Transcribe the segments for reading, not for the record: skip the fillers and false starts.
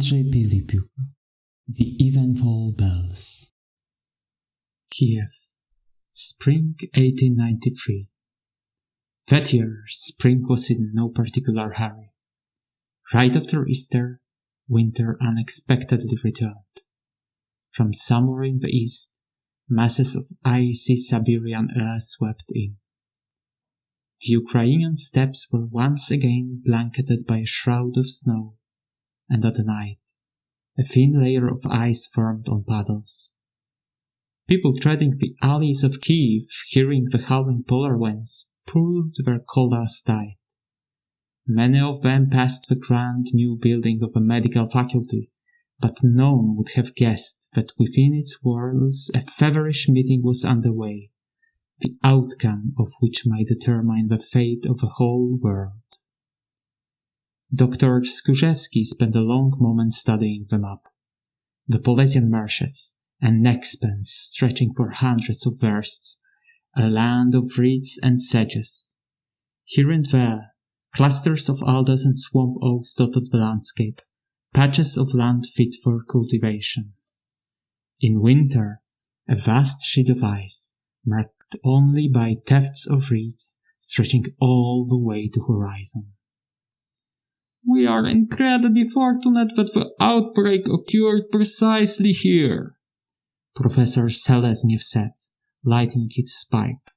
Andrzej Pilipiuk, The Evenfall Bells. Kiev, spring 1893. That year, spring was in no particular hurry. Right after Easter, winter unexpectedly returned. From somewhere in the east, masses of icy Siberian air swept in. The Ukrainian steppes were once again blanketed by a shroud of snow, and at night, a thin layer of ice formed on puddles. People treading the alleys of Kiev, hearing the howling polar winds, pulled their collars tight. Many of them passed the grand new building of a medical faculty, but none would have guessed that within its walls a feverish meeting was underway, the outcome of which might determine the fate of the whole world. Dr. Skórzewski spent a long moment studying the map. The Polesian marshes, an expanse stretching for hundreds of versts, a land of reeds and sedges. Here and there, clusters of alders and swamp oaks dotted the landscape, patches of land fit for cultivation. In winter, a vast sheet of ice, marked only by tufts of reeds, stretching all the way to horizon. We are incredibly fortunate that the outbreak occurred precisely here, Professor Selezniev said, lighting his pipe.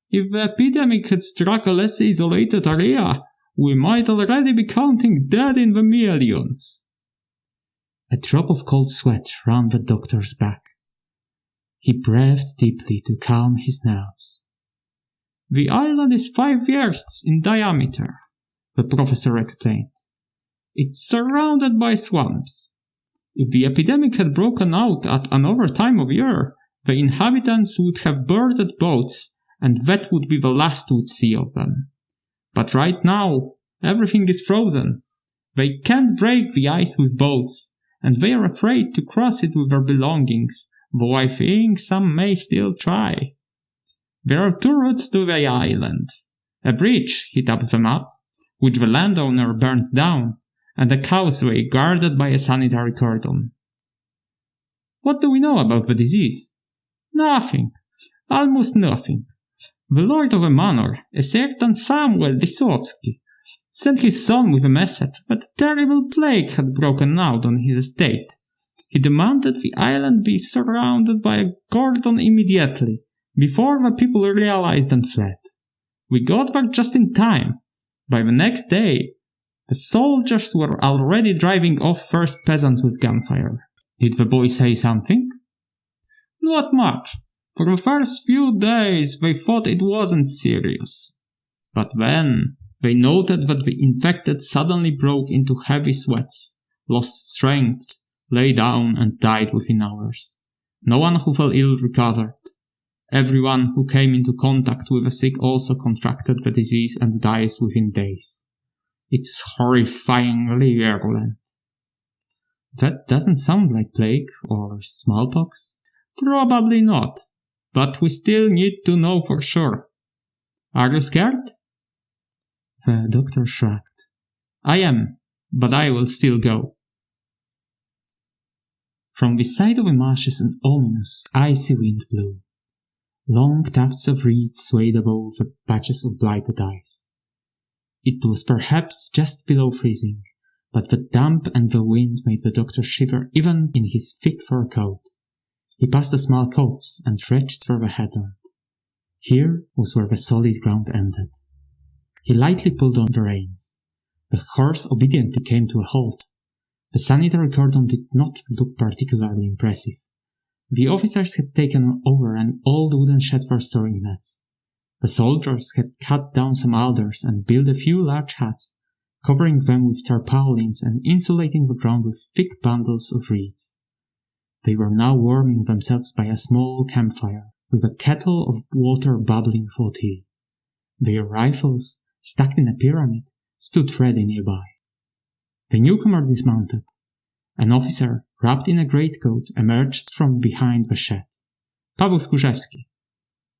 If the epidemic had struck a less isolated area, we might already be counting dead in the millions. A drop of cold sweat ran the doctor's back. He breathed deeply to calm his nerves. The island is 5 versts in diameter, the professor explained. It's surrounded by swamps. If the epidemic had broken out at another time of year, the inhabitants would have boarded boats, and that would be the last we'd see of them. But right now, everything is frozen. They can't break the ice with boats, and they are afraid to cross it with their belongings, though I think some may still try. There are 2 routes to the island. A bridge hit up the map, which the landowner burned down, and a causeway guarded by a sanitary cordon. What do we know about the disease? Nothing. Almost nothing. The lord of a manor, a certain Samuel Lisowski, sent his son with a message that a terrible plague had broken out on his estate. He demanded the island be surrounded by a cordon immediately, before the people realized and fled. We got there just in time. By the next day, the soldiers were already driving off first peasants with gunfire. Did the boy say something? Not much. For the first few days they thought it wasn't serious. But then they noted that the infected suddenly broke into heavy sweats, lost strength, lay down and died within hours. No one who fell ill recovered. Everyone who came into contact with the sick also contracted the disease and dies within days. It's horrifyingly virulent. That doesn't sound like plague or smallpox. Probably not, but we still need to know for sure. Are you scared? The doctor shrugged. I am, but I will still go. From the side of the marshes an ominous, icy wind blew. Long tufts of reeds swayed above the patches of blighted ice. It was perhaps just below freezing, but the damp and the wind made the doctor shiver even in his thick fur coat. He passed a small copse and stretched for the headland. Here was where the solid ground ended. He lightly pulled on the reins. The horse obediently came to a halt. The sanitary cordon did not look particularly impressive. The officers had taken over an old wooden shed for storing nets. The soldiers had cut down some alders and built a few large huts, covering them with tarpaulins and insulating the ground with thick bundles of reeds. They were now warming themselves by a small campfire, with a kettle of water bubbling for tea. Their rifles, stacked in a pyramid, stood ready nearby. The newcomer dismounted. An officer, wrapped in a greatcoat, emerged from behind the shed. Paweł Skórzewski.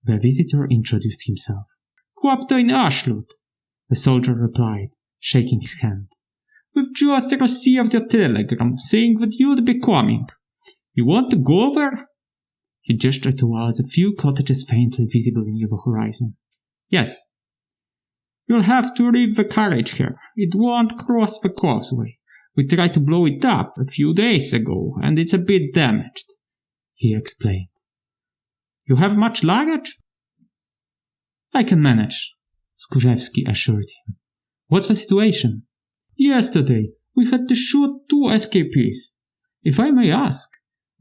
The visitor introduced himself. Chłop to in Ashlut, the soldier replied, shaking his hand. We've just received a telegram saying that you'd be coming. You want to go over?" He gestured towards a few cottages faintly visible near the horizon. "Yes. You'll have to leave the carriage here. It won't cross the causeway. We tried to blow it up a few days ago, and it's a bit damaged," he explained. "You have much luggage?" "I can manage," Skórzewski assured him. "What's the situation?" "Yesterday, we had to shoot 2 escapees. If I may ask,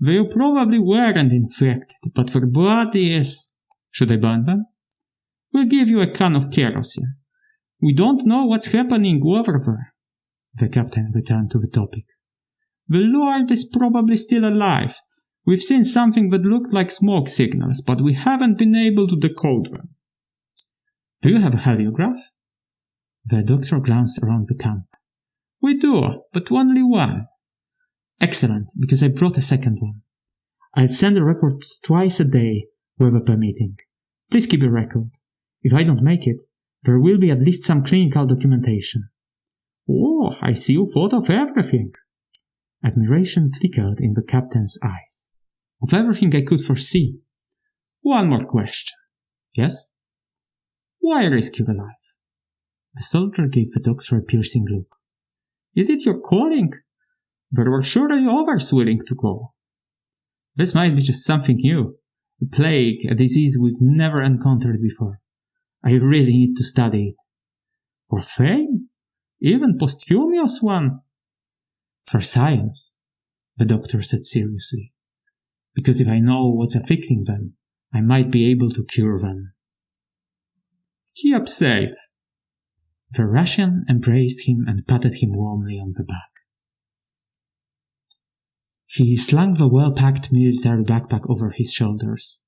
they probably weren't infected, but their body is—" "Should I burn them?" "We'll give you a can of kerosene. We don't know what's happening over there." The captain returned to the topic. "The Lord is probably still alive. We've seen something that looked like smoke signals, but we haven't been able to decode them." "Do you have a heliograph?" The doctor glanced around the camp. "We do, but only one." "Excellent, because I brought a second one. I'll send the reports twice a day, weather permitting. Please keep a record. If I don't make it, there will be at least some clinical documentation." "Oh, I see you thought of everything." Admiration flickered in the captain's eyes. "Of everything I could foresee." "One more question." "Yes?" "Why risk your life?" The soldier gave the doctor a piercing look. "Is it your calling? There were surely others willing to go." "This might be just something new. A plague, a disease we've never encountered before. I really need to study it." "For fame? Even posthumous one?" "For science," the doctor said seriously. "Because if I know what's afflicting them, I might be able to cure them." "Keep safe." The Russian embraced him and patted him warmly on the back. He slung the well-packed military backpack over his shoulders.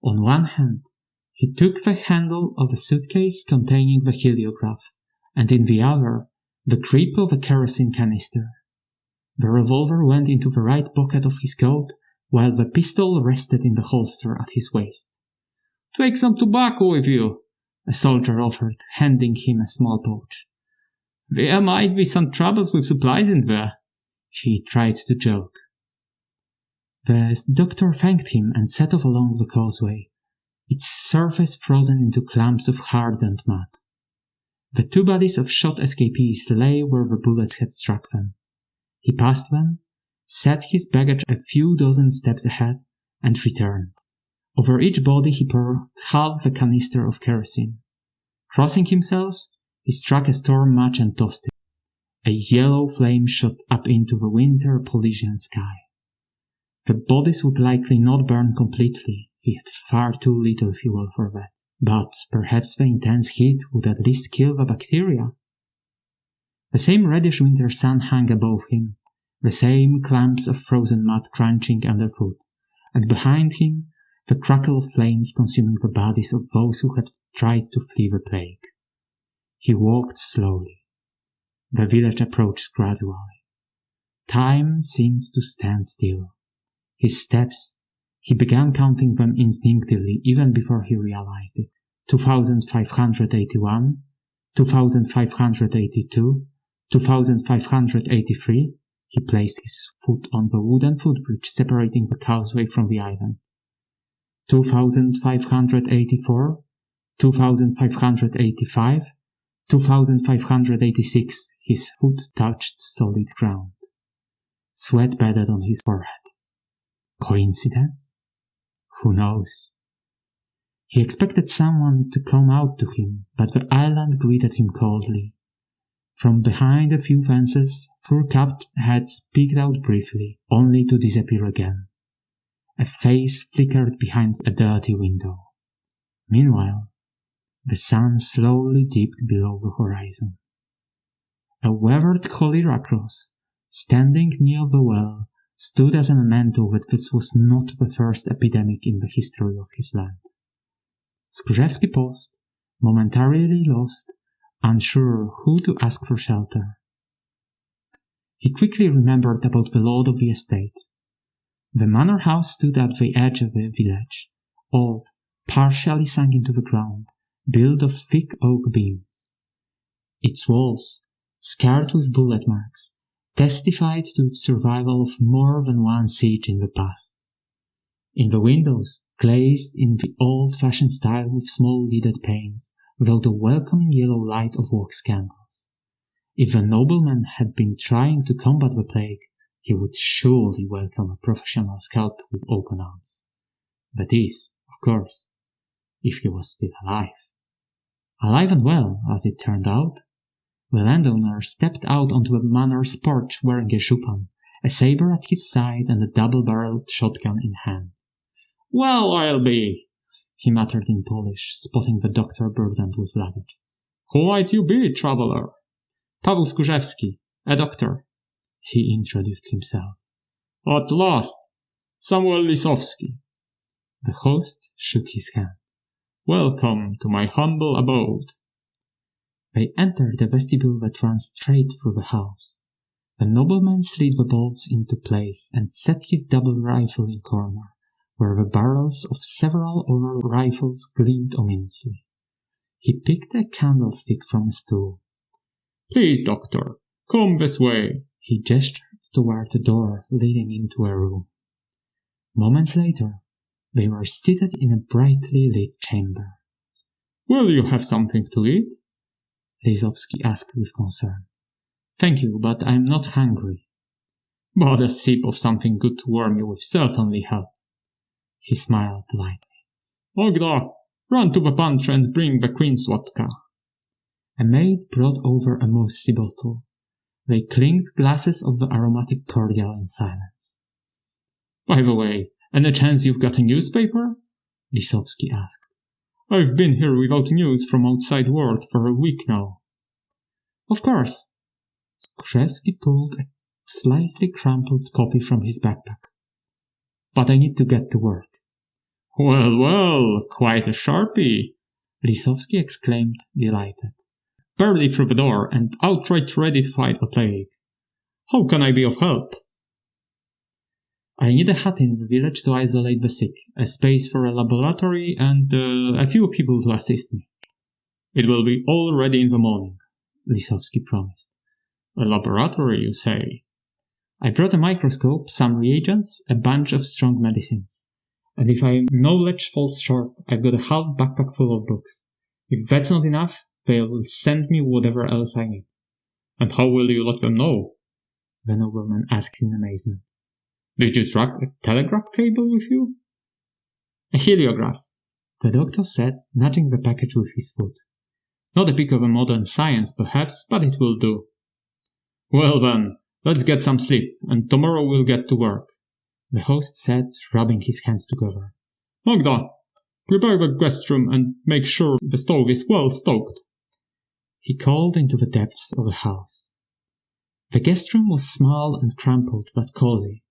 On one hand, he took the handle of a suitcase containing the heliograph, and in the other, the grip of a kerosene canister. The revolver went into the right pocket of his coat, while the pistol rested in the holster at his waist. "Take some tobacco with you," a soldier offered, handing him a small pouch. "There might be some troubles with supplies in there," he tried to joke. The doctor thanked him and set off along the causeway, its surface frozen into clumps of hardened mud. The 2 bodies of shot escapees lay where the bullets had struck them. He passed them, set his baggage a few dozen steps ahead, and returned. Over each body he poured half a canister of kerosene. Crossing himself, he struck a storm match and tossed it. A yellow flame shot up into the winter Polynesian sky. The bodies would likely not burn completely. He had far too little fuel for that. But perhaps the intense heat would at least kill the bacteria. The same reddish winter sun hung above him, the same clumps of frozen mud crunching underfoot, and behind him the crackle of flames consuming the bodies of those who had tried to flee the plague. He walked slowly. The village approached gradually. Time seemed to stand still. His steps, he began counting them instinctively even before he realized it. 2,581, 2,582, 2,583. He placed his foot on the wooden footbridge separating the causeway from the island. 2,584, 2,585, 2,586. His foot touched solid ground. Sweat bedded on his forehead. Coincidence? Who knows? He expected someone to come out to him, but the island greeted him coldly. From behind a few fences, fur-capped heads peeked out briefly, only to disappear again. A face flickered behind a dirty window. Meanwhile, the sun slowly dipped below the horizon. A weathered cholera cross, standing near the well, stood as a memento that this was not the first epidemic in the history of his land. Skórzewski paused, momentarily lost, unsure who to ask for shelter. He quickly remembered about the lord of the estate. The manor house stood at the edge of the village, old, partially sunk into the ground, built of thick oak beams. Its walls, scarred with bullet marks, testified to its survival of more than one siege in the past. In the windows, glazed in the old-fashioned style with small leaded panes, glowed the welcoming yellow light of wax candles. If the nobleman had been trying to combat the plague, he would surely welcome a professional scalp with open arms. That is, of course, if he was still alive. Alive and well, as it turned out. The landowner stepped out onto the manor's porch wearing a jupan, a saber at his side and a double-barreled shotgun in hand. "Well, I'll be," he muttered in Polish, spotting the doctor burdened with luggage. "Who might you be, traveler?" "Paweł Skórzewski, a doctor," he introduced himself. "At last, Samuel Lisowski." The host shook his hand. "Welcome to my humble abode." They entered the vestibule that ran straight through the house. The nobleman slid the bolts into place and set his double rifle in corner, where the barrels of several other rifles gleamed ominously. He picked a candlestick from a stool. "Please, doctor, come this way." He gestured toward the door leading into a room. Moments later, they were seated in a brightly lit chamber. "Will you have something to eat?" Lisowski asked with concern. "Thank you, but I'm not hungry." "But a sip of something good to warm you will certainly help." He smiled lightly. "Ogda, run to the pantry and bring the queen's vodka." A maid brought over a mousy bottle. They clinked glasses of the aromatic cordial in silence. "By the way, any chance you've got a newspaper?" Lisowski asked. "I've been here without news from outside world for a week now." "Of course." Skórzewski pulled a slightly crumpled copy from his backpack. "But I need to get to work." Well, quite a sharpie," Lisowski exclaimed, delighted. "Barely through the door and outright ready to fight the plague. How can I be of help?" "I need a hut in the village to isolate the sick, a space for a laboratory, and a few people to assist me." "It will be all ready in the morning," Lisowski promised. "A laboratory, you say?" "I brought a microscope, some reagents, a bunch of strong medicines. And if my knowledge falls short, I've got a half backpack full of books. If that's not enough, they'll send me whatever else I need." "And how will you let them know?" the nobleman asked in amazement. "Did you track a telegraph cable with you?" "A heliograph," the doctor said, nudging the package with his foot. "Not a peak of a modern science, perhaps, but it will do." "Well then, let's get some sleep, and tomorrow we'll get to work," the host said, rubbing his hands together. "Magda, prepare the guest room and make sure the stove is well stoked." He called into the depths of the house. The guest room was small and crumpled, but cozy.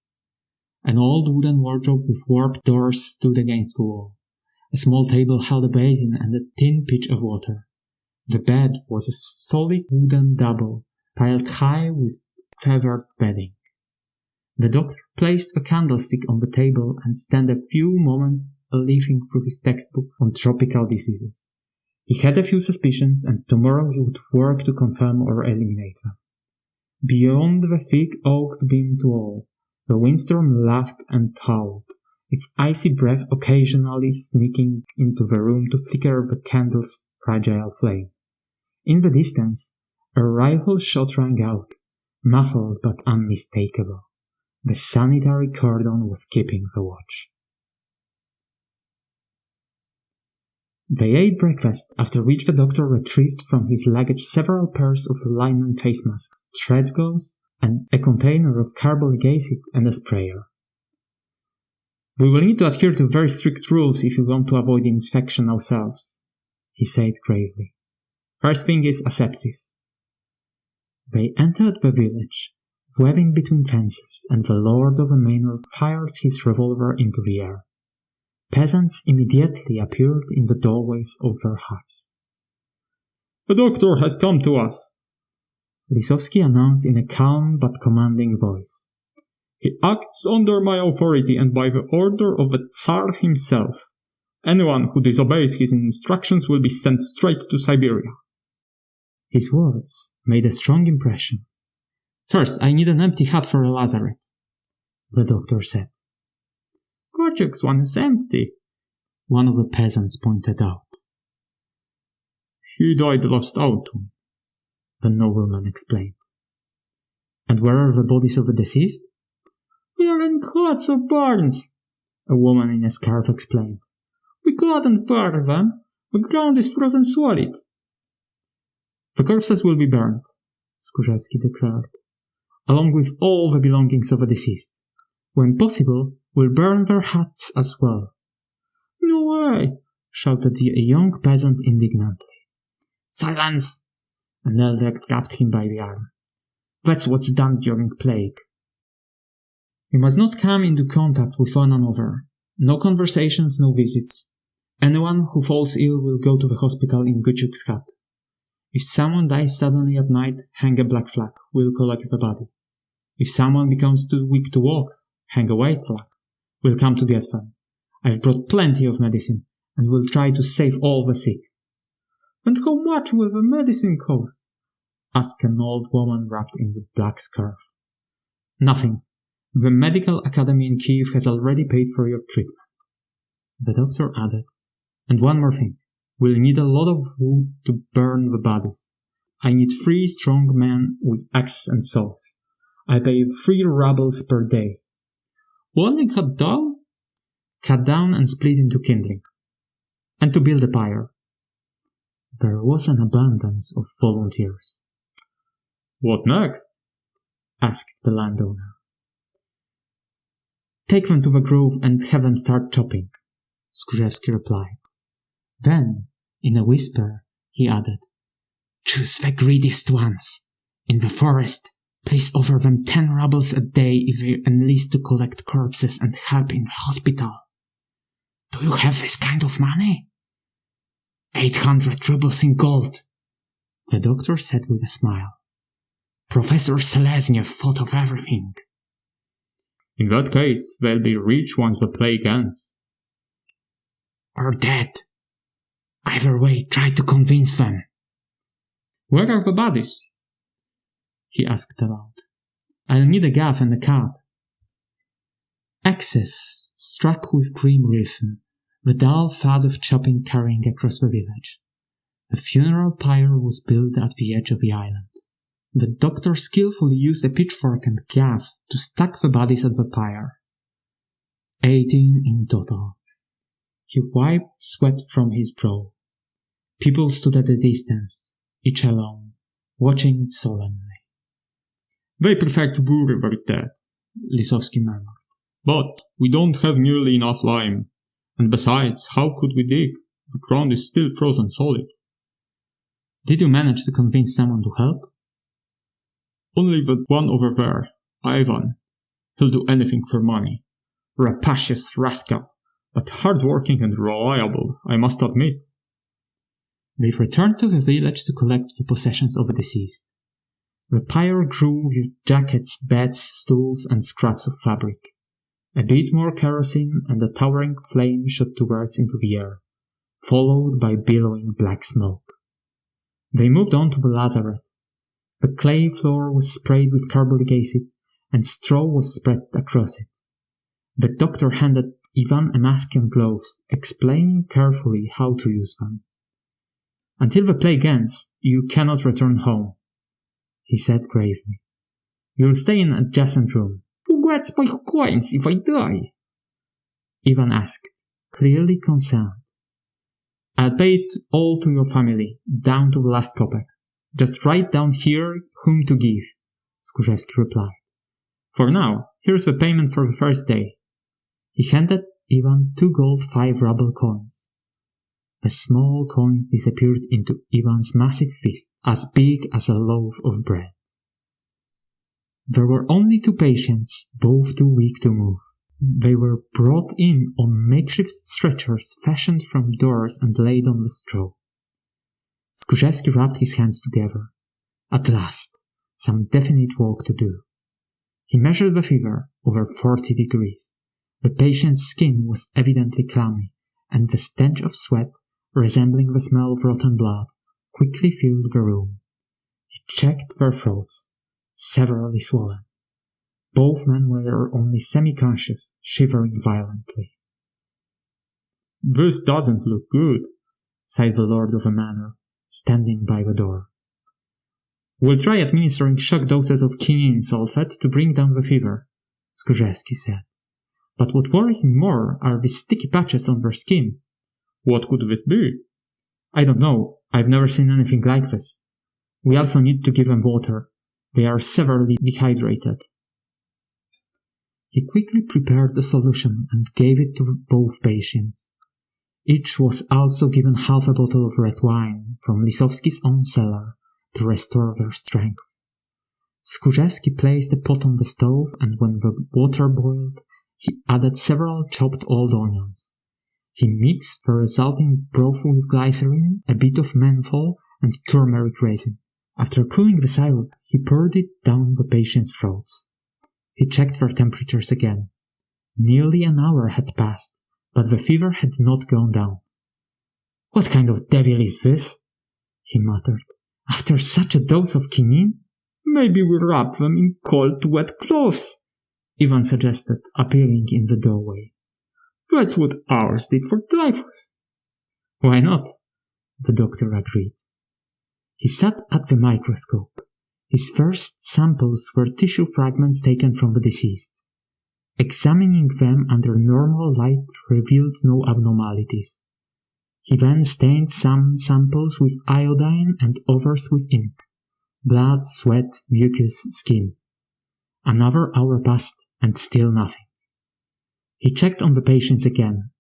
An old wooden wardrobe with warped doors stood against the wall. A small table held a basin and a tin pitcher of water. The bed was a solid wooden double, piled high with feathered bedding. The doctor placed a candlestick on the table and spent a few moments leafing through his textbook on tropical diseases. He had a few suspicions, and tomorrow he would work to confirm or eliminate them. Beyond the thick oaked beamed wall, the windstorm laughed and howled, its icy breath occasionally sneaking into the room to flicker the candle's fragile flame. In the distance, a rifle shot rang out, muffled but unmistakable. The sanitary cordon was keeping the watch. They ate breakfast, after which the doctor retrieved from his luggage several pairs of linen face masks, thread gauze, and a container of carbolic acid and a sprayer. "We will need to adhere to very strict rules if we want to avoid infection ourselves," he said gravely. "First thing is asepsis." They entered the village, weaving between fences, and the lord of the manor fired his revolver into the air. Peasants immediately appeared in the doorways of their huts. "The doctor has come to us," Lisowski announced in a calm but commanding voice. "He acts under my authority and by the order of the Tsar himself. Anyone who disobeys his instructions will be sent straight to Siberia." His words made a strong impression. "First, I need an empty hut for a lazaret," the doctor said. "Kochuk's one is empty," one of the peasants pointed out. "He died last autumn," the nobleman explained. "And where are the bodies of the deceased?" "We are in huts or barns," a woman in a scarf explained. "We couldn't bury them. The ground is frozen solid." "The corpses will be burned," Skórzewski declared, "along with all the belongings of the deceased. When possible, we'll burn their huts as well." "No way!" shouted a young peasant indignantly. "Silence!" An elder grabbed him by the arm. "That's what's done during plague. We must not come into contact with one another. No conversations, no visits. Anyone who falls ill will go to the hospital in Kochuk's hut. If someone dies suddenly at night, hang a black flag. We'll collect the body. If someone becomes too weak to walk, hang a white flag. We'll come to get them. I've brought plenty of medicine, and we'll try to save all the sick." "And how much will the medicine cost?" asked an old woman wrapped in the black scarf. "Nothing. The medical academy in Kiev has already paid for your treatment." The doctor added, "And one more thing. We'll need a lot of wood to burn the bodies. I need 3 strong men with axes and saws. I pay 3 rubles per day." "Only cut down?" "Cut down and split into kindling. And to build a pyre." There was an abundance of volunteers. "What next?" asked the landowner. "Take them to the grove and have them start chopping," Skórzewski replied. Then, in a whisper, he added, "Choose the greediest ones. In the forest, please offer them 10 rubles a day if they enlist to collect corpses and help in the hospital." "Do you have this kind of money?" 800 rubles in gold," the doctor said with a smile. "Professor Seleznev thought of everything." "In that case, they'll be rich once the plague ends." "Or dead. Either way, try to convince them." "Where are the bodies?" he asked aloud. "I'll need a gaff and a cab." Axes struck with grim rhythm, the dull thud of chopping carrying across the village. The funeral pyre was built at the edge of the island. The doctor skillfully used a pitchfork and gaff to stack the bodies at the pyre. 18 in total. He wiped sweat from his brow. People stood at a distance, each alone, watching solemnly. "They prefer to bury their dead," Lisowski murmured. "But we don't have nearly enough lime. And besides, how could we dig? The ground is still frozen solid." "Did you manage to convince someone to help?" "Only that one over there, Ivan. He'll do anything for money. Rapacious rascal, but hard-working and reliable, I must admit." They returned to the village to collect the possessions of the deceased. The pyre grew with jackets, beds, stools, and scraps of fabric. A bit more kerosene, and a towering flame shot towards into the air, followed by billowing black smoke. They moved on to the lazaret. The clay floor was sprayed with carbolic acid, and straw was spread across it. The doctor handed Ivan a mask and gloves, explaining carefully how to use them. "Until the plague ends, you cannot return home," he said gravely. "You'll stay in an adjacent room." "Who gets my coins if I die?" Ivan asked, clearly concerned. "I'll pay it all to your family, down to the last kopeck. Just write down here whom to give," Skórzewski replied. "For now, here's the payment for the first day." He handed Ivan 2 gold 5-ruble coins. The small coins disappeared into Ivan's massive fist, as big as a loaf of bread. There were only 2 patients, both too weak to move. They were brought in on makeshift stretchers fashioned from doors and laid on the straw. Skórzewski rubbed his hands together. At last, some definite work to do. He measured the fever, over 40 degrees. The patient's skin was evidently clammy, and the stench of sweat, resembling the smell of rotten blood, quickly filled the room. checked their throats, severely swollen. Both men were only semi-conscious, shivering violently. "This doesn't look good," sighed the lord of the manor, standing by the door. "We'll try administering shock doses of quinine sulfate to bring down the fever," Skórzewski said. "But what worries me more are the sticky patches on their skin." "What could this be?" "I don't know. I've never seen anything like this. We also need to give them water. They are severely dehydrated." He quickly prepared the solution and gave it to both patients. Each was also given half a bottle of red wine from Lisowski's own cellar to restore their strength. Skórzewski placed a pot on the stove, and when the water boiled, he added several chopped old onions. He mixed the resulting broth with glycerin, a bit of menthol, and turmeric resin. After cooling the syrup, he poured it down the patients' throats. He checked their temperatures again. Nearly an hour had passed, but the fever had not gone down. "What kind of devil is this?" he muttered. "After such a dose of quinine?" "Maybe we wrap them in cold, wet cloths," Ivan suggested, appearing in the doorway. "That's what ours did for typhus." "Why not?" the doctor agreed. He sat at the microscope. His first samples were tissue fragments taken from the deceased. Examining them under normal light revealed no abnormalities. He then stained some samples with iodine and others with ink. Blood, sweat, mucus, skin. Another hour passed, and still nothing. He checked on the patients again.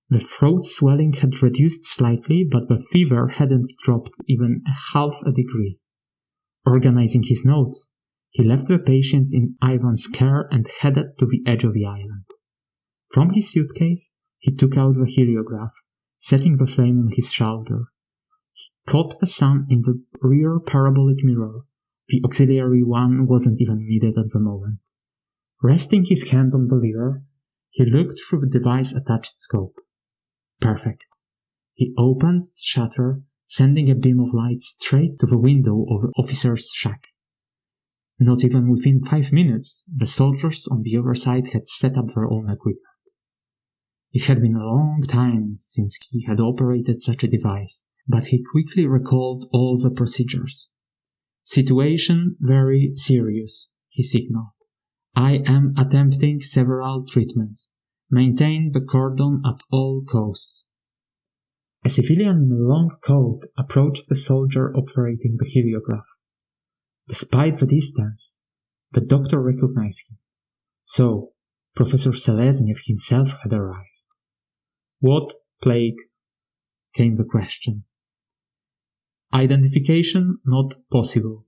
The throat swelling had reduced slightly, but the fever hadn't dropped even half a degree. Organizing his notes, he left the patients in Ivan's care and headed to the edge of the island. From his suitcase, he took out the heliograph, setting the flame on his shoulder. He caught the sun in the rear parabolic mirror. The auxiliary one wasn't even needed at the moment. Resting his hand on the lever, he looked through the device-attached scope. Perfect. He opened the shutter, sending a beam of light straight to the window of the officer's shack. Not even within 5 minutes, the soldiers on the other side had set up their own equipment. It had been a long time since he had operated such a device, but he quickly recalled all the procedures. "Situation very serious," he signaled. "I am attempting several treatments. Maintain the cordon at all costs." A civilian in a long coat approached the soldier operating the heliograph. Despite the distance, the doctor recognized him. So, Professor Selezniev himself had arrived. "What plague?" came the question. "Identification not possible,"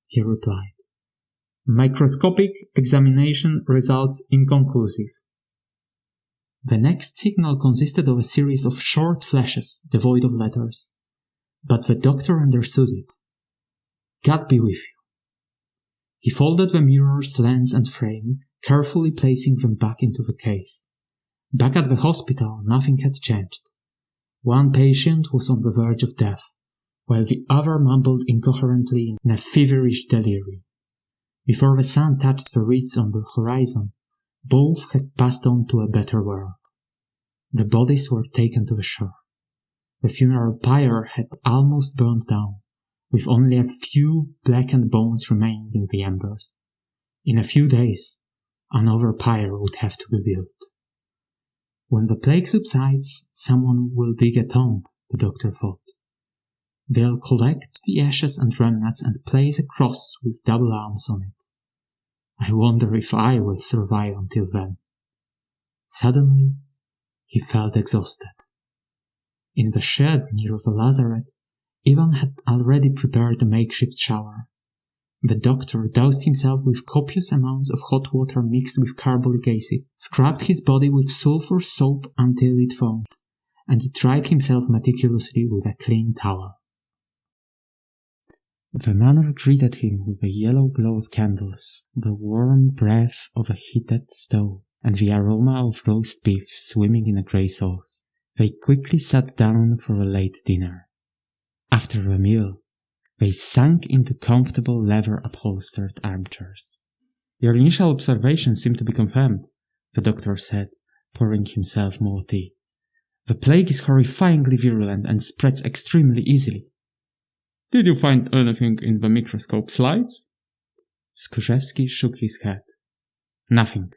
he replied. "Microscopic examination results inconclusive." The next signal consisted of a series of short flashes, devoid of letters. But the doctor understood it. "God be with you." He folded the mirror's lens and frame, carefully placing them back into the case. Back at the hospital, nothing had changed. One patient was on the verge of death, while the other mumbled incoherently in a feverish delirium. Before the sun touched the reeds on the horizon, both had passed on to a better world. The bodies were taken to the shore. The funeral pyre had almost burned down, with only a few blackened bones remaining in the embers. In a few days, another pyre would have to be built. When the plague subsides, someone will dig a tomb, the doctor thought. They'll collect the ashes and remnants and place a cross with double arms on it. I wonder if I will survive until then. Suddenly, he felt exhausted. In the shed near the lazaret, Ivan had already prepared a makeshift shower. The doctor doused himself with copious amounts of hot water mixed with carbolic acid, scrubbed his body with sulfur soap until it foamed, and dried himself meticulously with a clean towel. The manor greeted him with the yellow glow of candles, the warm breath of a heated stove, and the aroma of roast beef swimming in a grey sauce. They quickly sat down for a late dinner. After the meal, They sank into comfortable leather-upholstered armchairs. Your initial observations seem to be confirmed, the doctor said, pouring himself more tea. The plague is horrifyingly virulent and spreads extremely easily. Did you find anything in the microscope slides? Skórzewski shook his head. Nothing.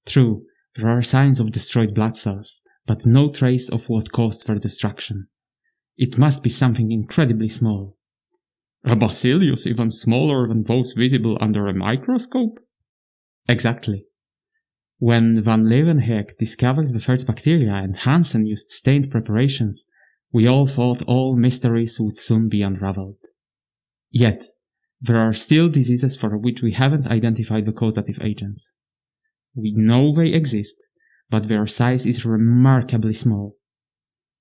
True, there are signs of destroyed blood cells, but no trace of what caused their destruction. It must be something incredibly small. A bacillus even smaller than those visible under a microscope? Exactly. When van Leeuwenhoek discovered the first bacteria and Hansen used stained preparations, we all thought all mysteries would soon be unraveled. Yet, there are still diseases for which we haven't identified the causative agents. We know they exist, but their size is remarkably small.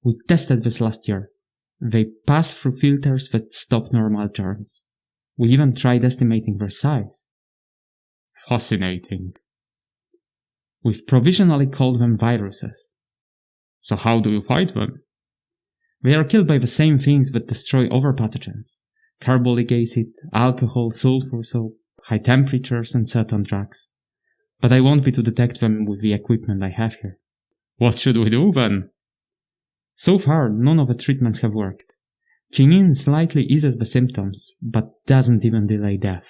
We tested this last year. They pass through filters that stop normal germs. We even tried estimating their size. Fascinating. We've provisionally called them viruses. So how do you fight them? They are killed by the same things that destroy other pathogens. Carbolic acid, alcohol, sulfur soap, high temperatures and certain drugs. But I won't be to detect them with the equipment I have here. What should we do then? So far, none of the treatments have worked. Quinine slightly eases the symptoms, but doesn't even delay death.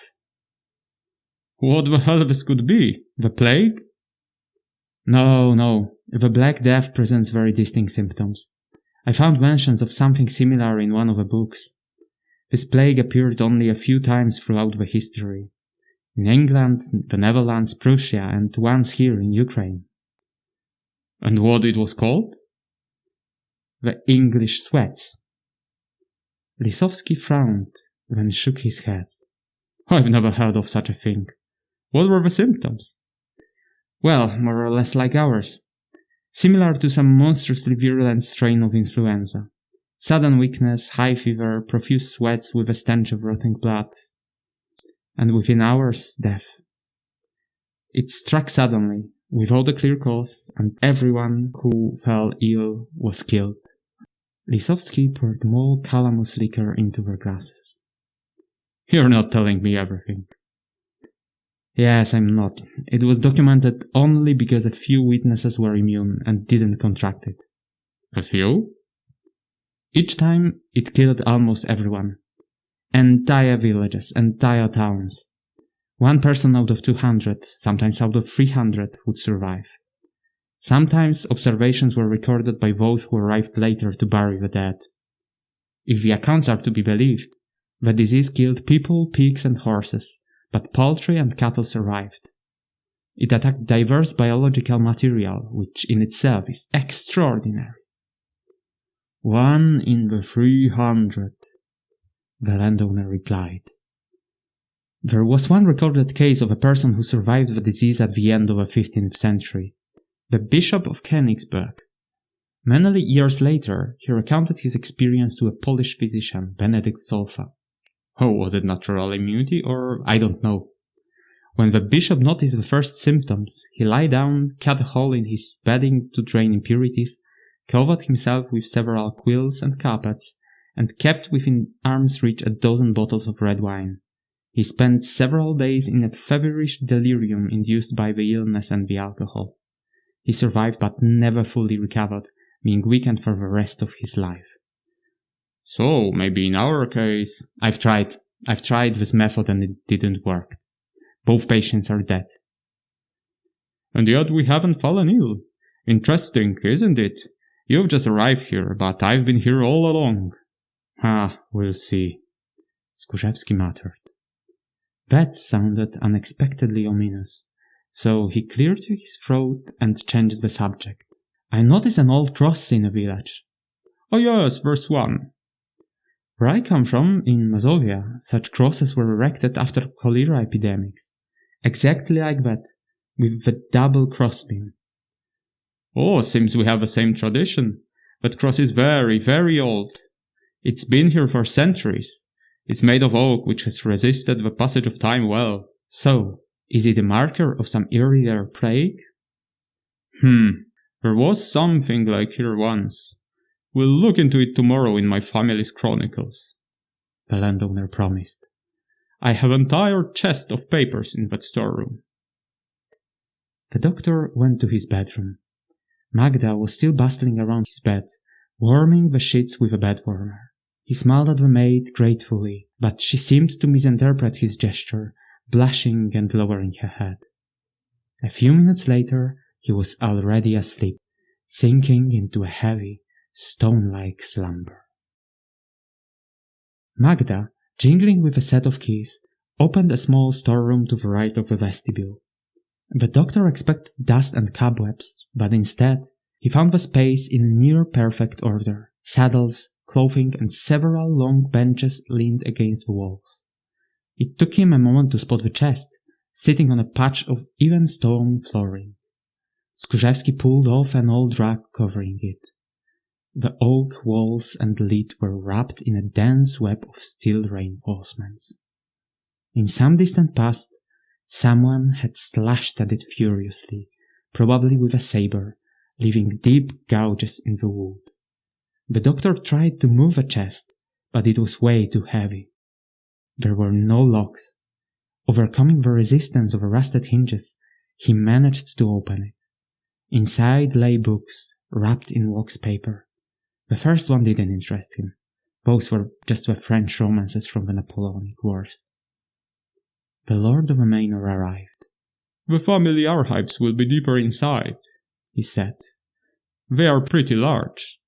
What the hell this could be? The plague? No. The Black Death presents very distinct symptoms. I found mentions of something similar in one of the books. This plague appeared only a few times throughout the history. In England, the Netherlands, Prussia, and once here in Ukraine. And what it was called? The English Sweats. Lisowski frowned, then shook his head. I've never heard of such a thing. What were the symptoms? Well, more or less like ours. Similar to some monstrously virulent strain of influenza. Sudden weakness, high fever, profuse sweats with a stench of rotting blood. And within hours, death. It struck suddenly, without a clear cause, and everyone who fell ill was killed. Lisowski poured more calamus liquor into their glasses. You're not telling me everything. Yes, I'm not. It was documented only because a few witnesses were immune and didn't contract it. A few? Each time, it killed almost everyone. Entire villages, entire towns. 1 person out of 200, sometimes out of 300, would survive. Sometimes observations were recorded by those who arrived later to bury the dead. If the accounts are to be believed, the disease killed people, pigs and horses, but poultry and cattle survived. It attacked diverse biological material, which in itself is extraordinary. 1 in the 300, the landowner replied. There was one recorded case of a person who survived the disease at the end of the 15th century, the Bishop of Königsberg. Many years later, he recounted his experience to a Polish physician, Benedict Solfa. Oh, was it natural immunity or I don't know. When the bishop noticed the first symptoms, he lay down, cut a hole in his bedding to drain impurities, covered himself with several quills and carpets, and kept within arm's reach 12 bottles of red wine. He spent several days in a feverish delirium induced by the illness and the alcohol. He survived but never fully recovered, being weakened for the rest of his life. So, maybe in our case... I've tried this method and it didn't work. Both patients are dead. And yet we haven't fallen ill. Interesting, isn't it? You've just arrived here, but I've been here all along. We'll see, Skórzewski muttered. That sounded unexpectedly ominous, so he cleared his throat and changed the subject. I noticed an old cross in a village. Oh yes, there's one. Where I come from, in Mazovia, such crosses were erected after cholera epidemics. Exactly like that, with the double crossbeam. Oh, seems we have the same tradition. That cross is very, very old. It's been here for centuries. It's made of oak, which has resisted the passage of time well. So, is it a marker of some earlier plague? There was something like here once. We'll look into it tomorrow in my family's chronicles. the landowner promised. "I have an entire chest of papers in that storeroom." The doctor went to his bedroom. Magda was still bustling around his bed, warming the sheets with a bed warmer. He smiled at the maid gratefully, but she seemed to misinterpret his gesture, blushing and lowering her head. A few minutes later, he was already asleep, sinking into a heavy, stone-like slumber. Magda, jingling with a set of keys, opened a small storeroom to the right of the vestibule. The doctor expected dust and cobwebs, but instead, he found the space in near-perfect order. Saddles, clothing, and several long benches leaned against the walls. It took him a moment to spot the chest, sitting on a patch of even stone flooring. Skórzewski pulled off an old rug covering it. The oak walls and lid were wrapped in a dense web of steel reinforcements. In some distant past, someone had slashed at it furiously, probably with a saber, leaving deep gouges in the wood. The doctor tried to move the chest, but it was way too heavy. There were no locks. Overcoming the resistance of the rusted hinges, he managed to open it. Inside lay books, wrapped in wax paper. The first one didn't interest him. Both were just the French romances from the Napoleonic Wars. The Lord of the Manor arrived. "The family archives will be deeper inside," he said. "They are pretty large."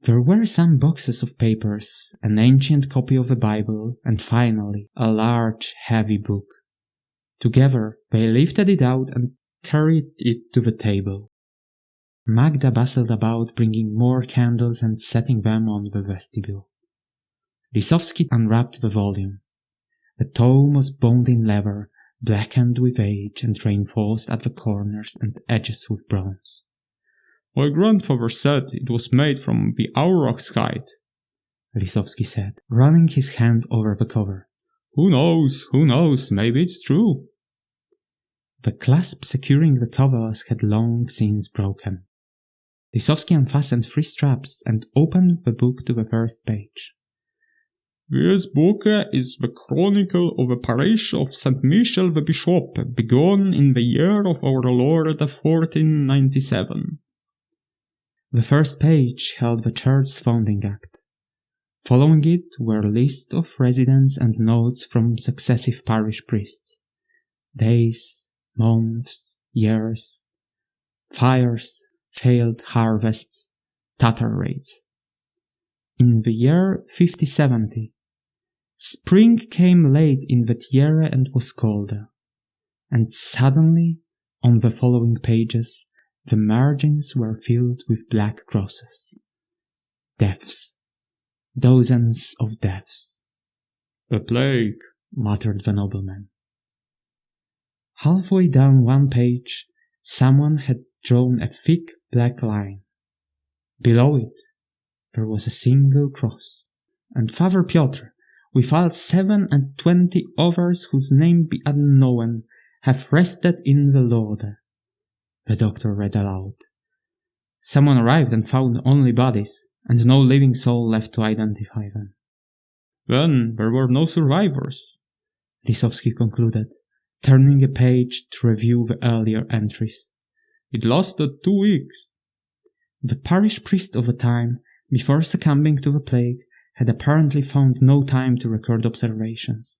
There were some boxes of papers, an ancient copy of the Bible, and finally a large, heavy book. Together they lifted it out and carried it to the table. Magda bustled about, bringing more candles and setting them on the vestibule. Lisowski unwrapped the volume. The tome was bound in leather, blackened with age and reinforced at the corners and edges with bronze. "My grandfather said it was made from the aurochs hide," Lisowski said, running his hand over the cover. Who knows, maybe it's true." The clasp securing the covers had long since broken. Lisowski unfastened 3 straps and opened the book to the first page. "This book is the chronicle of the parish of St. Michel the Bishop, begun in the year of our Lord 1497. The first page held the church's founding act. Following it were lists of residents and notes from successive parish priests. Days, months, years, fires, failed harvests, Tatar raids. In the year 5070, spring came late in the Tierra and was colder, and suddenly, on the following pages, the margins were filled with black crosses. Deaths. Dozens of deaths. "A plague," muttered the nobleman. Halfway down one page, someone had drawn a thick black line. Below it, there was a single cross, and Father Piotr, with all 27 others whose name be unknown, have rested in the Lord. The doctor read aloud. Someone arrived and found only bodies, and no living soul left to identify them. "Then there were no survivors," Lisowski concluded, turning a page to review the earlier entries. "It lasted 2 weeks. The parish priest of the time, before succumbing to the plague, had apparently found no time to record observations.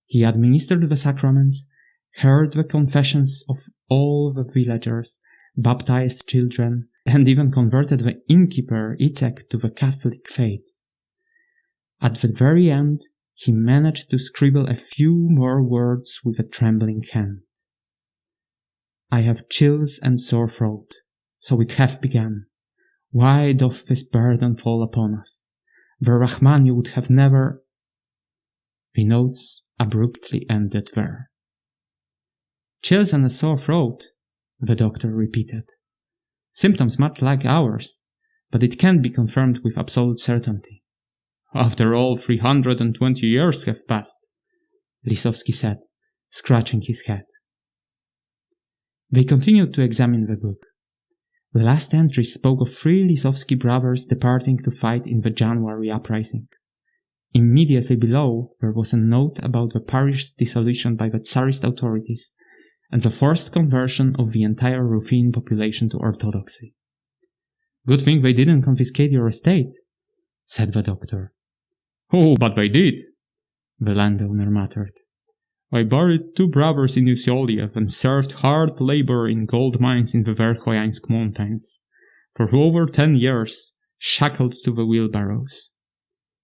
He administered the sacraments, heard the confessions of all the villagers, baptized children, and even converted the innkeeper Icek to the Catholic faith. At the very end, he managed to scribble a few more words with a trembling hand. I have chills and sore throat, so it hath begun. Why doth this burden fall upon us? The Rahmani would have never... The notes abruptly ended there. Chills and a sore throat, the doctor repeated. Symptoms much like ours, but it can't be confirmed with absolute certainty. After all, 320 years have passed, Lisowski said, scratching his head. They continued to examine the book. The last entry spoke of 3 Lisowski brothers departing to fight in the January uprising. Immediately below there was a note about the parish's dissolution by the Tsarist authorities and the forced conversion of the entire Rufin population to Orthodoxy. "Good thing they didn't confiscate your estate," said the doctor. "Oh, but they did," the landowner muttered. "I buried 2 brothers in Usyoliev and served hard labor in gold mines in the Verkhoyansk mountains for over 10 years, shackled to the wheelbarrows."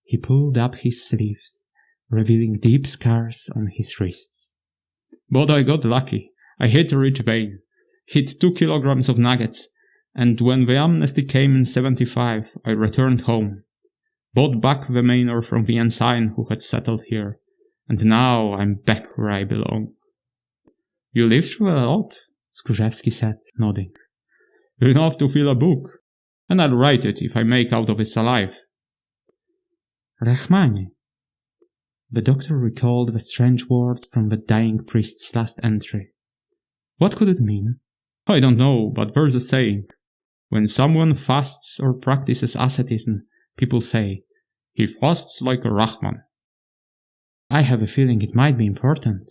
He pulled up his sleeves, revealing deep scars on his wrists. "But I got lucky. I hit a rich vein, hit 2 kilograms of nuggets, and when the amnesty came in 75, I returned home, bought back the manor from the ensign who had settled here, and now I'm back where I belong." "You lived through a lot," Skórzewski said, nodding. "Enough to fill a book, and I'll write it if I make out of this alive." "Rachmanie." The doctor recalled the strange word from the dying priest's last entry. What could it mean? "I don't know, but there's a saying. When someone fasts or practices asceticism, people say, 'He fasts like a Rahman.'" "I have a feeling it might be important."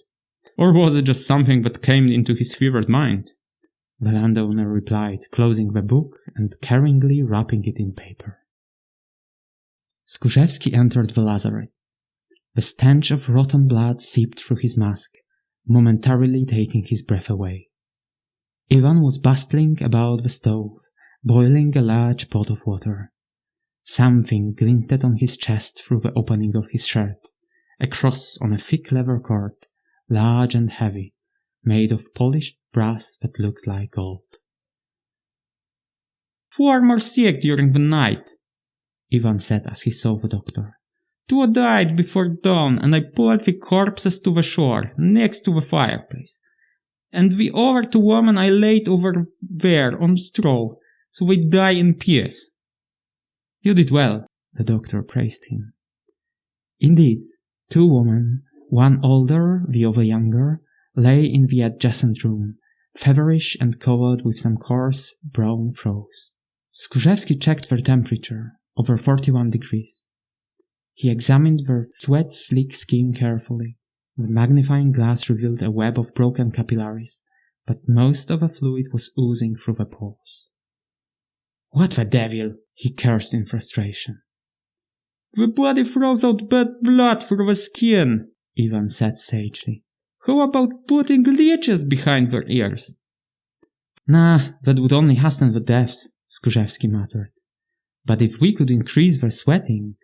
"Or was it just something that came into his fevered mind?" the landowner replied, closing the book and caringly wrapping it in paper. Skórzewski entered the lazaret. The stench of rotten blood seeped through his mask, momentarily taking his breath away. Ivan was bustling about the stove, boiling a large pot of water. Something glinted on his chest through the opening of his shirt, a cross on a thick leather cord, large and heavy, made of polished brass that looked like gold. "4 more sick during the night," Ivan said as he saw the doctor. 2 died before dawn, and I pulled the corpses to the shore, next to the fireplace. And the other 2 women I laid over there on straw, so they die in peace." "You did well," the doctor praised him. Indeed, 2 women, one older, the other younger, lay in the adjacent room, feverish and covered with some coarse brown froth. Skórzewski checked their temperature, over 41 degrees. He examined their sweat-slick skin carefully. The magnifying glass revealed a web of broken capillaries, but most of the fluid was oozing through the pores. "What the devil!" he cursed in frustration. "The body throws out bad blood through the skin," Ivan said sagely. "How about putting leeches behind their ears?" "Nah, that would only hasten the deaths," Skórzewski muttered. "But if we could increase their sweating—"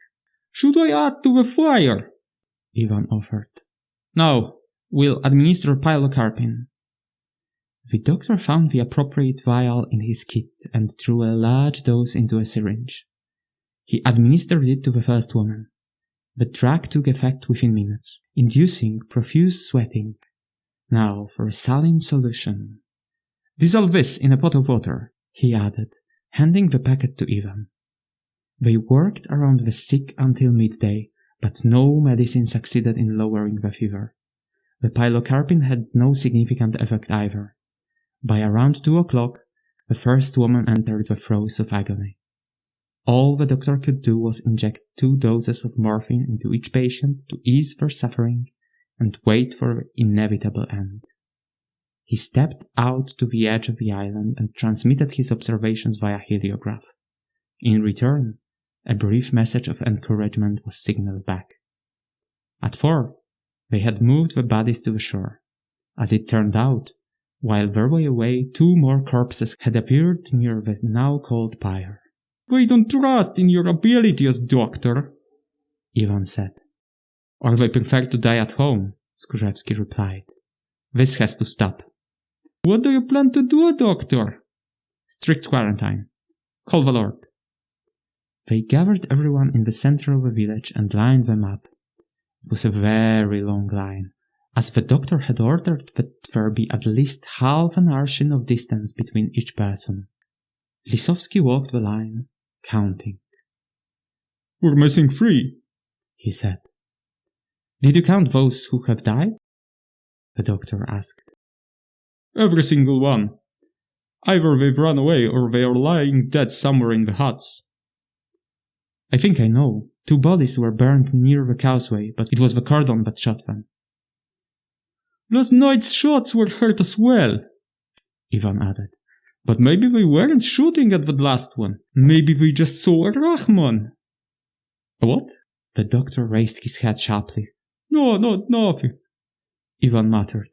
"Should I add to the fire?" Ivan offered. "No, we'll administer pilocarpine." The doctor found the appropriate vial in his kit and drew a large dose into a syringe. He administered it to the first woman. The drug took effect within minutes, inducing profuse sweating. "Now for a saline solution." "Dissolve this in a pot of water," he added, handing the packet to Ivan. They worked around the sick until midday, but no medicine succeeded in lowering the fever. The pilocarpine had no significant effect either. By around 2 o'clock, the first woman entered the throes of agony. All the doctor could do was inject 2 doses of morphine into each patient to ease their suffering and wait for the inevitable end. He stepped out to the edge of the island and transmitted his observations via heliograph. In return, a brief message of encouragement was signaled back. At 4, they had moved the bodies to the shore. As it turned out, while they were away, 2 more corpses had appeared near the now cold pyre. "We don't trust in your ability as doctor," Ivan said. "Or they prefer to die at home," Skórzewski replied. "This has to stop." "What do you plan to do, doctor?" "Strict quarantine. Call the Lord." They gathered everyone in the center of the village and lined them up. It was a very long line, as the doctor had ordered that there be at least half an arshin of distance between each person. Lisowski walked the line, counting. "We're missing 3, he said. "Did you count those who have died?" the doctor asked. "Every single one. Either they've run away or they are lying dead somewhere in the huts." I think I know. 2 bodies were burned near the causeway, but it was the cordon that shot them. Last night's shots were heard as well, Ivan added. But maybe they weren't shooting at the last one. Maybe they just saw a Rahman. What? The doctor raised his head sharply. No, nothing, Ivan muttered,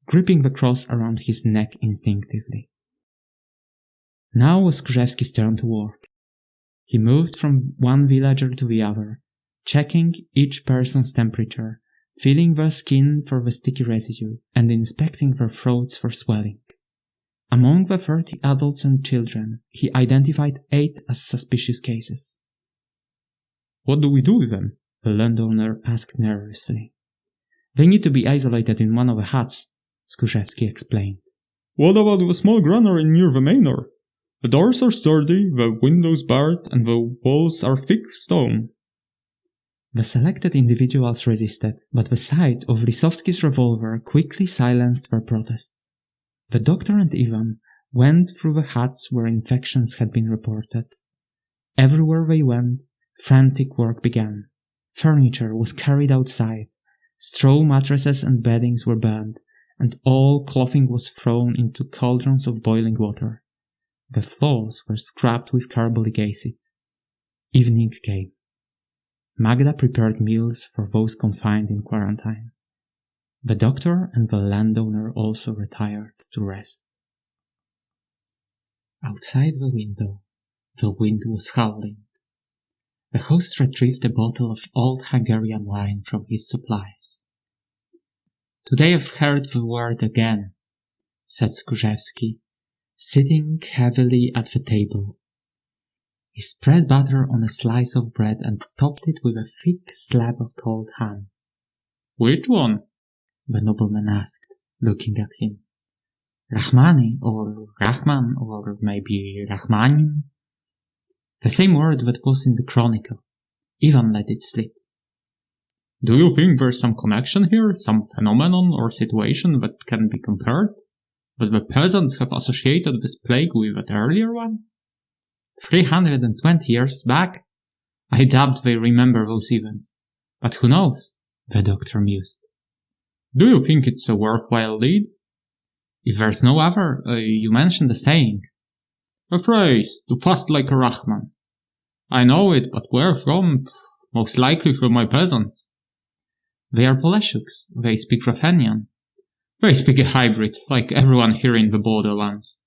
gripping the cross around his neck instinctively. Now was Skórzewski's turn to work. He moved from one villager to the other, checking each person's temperature, feeling their skin for the sticky residue, and inspecting their throats for swelling. Among the 30 adults and children, he identified 8 as suspicious cases. What do we do with them? The landowner asked nervously. They need to be isolated in one of the huts, Skórzewski explained. What about the small granary near the manor? The doors are sturdy, the windows barred, and the walls are thick stone. The selected individuals resisted, but the sight of Lisowski's revolver quickly silenced their protests. The doctor and Ivan went through the huts where infections had been reported. Everywhere they went, frantic work began. Furniture was carried outside, straw mattresses and beddings were burned, and all clothing was thrown into cauldrons of boiling water. The floors were scrubbed with carbolic acid. Evening came. Magda prepared meals for those confined in quarantine. The doctor and the landowner also retired to rest. Outside the window, the wind was howling. The host retrieved a bottle of old Hungarian wine from his supplies. Today I've heard the word again, said Skórzewski, sitting heavily at the table. He spread butter on a slice of bread and topped it with a thick slab of cold ham. Which one? The nobleman asked, looking at him. Rahmani, or Rahman, or maybe Rahmanin? The same word that was in the chronicle. Ivan let it slip. Do you think there's some connection here, some phenomenon or situation that can be compared? That the peasants have associated this plague with that earlier one? 320 years back? I doubt they remember those events. But who knows? The doctor mused. Do you think it's a worthwhile lead? If there's no other, you mentioned the saying. A phrase, to fast like a Rahman. I know it, but where from? Most likely from my peasants. They are Poleshuks. They speak Ruthenian. They speak a hybrid, like everyone here in the borderlands.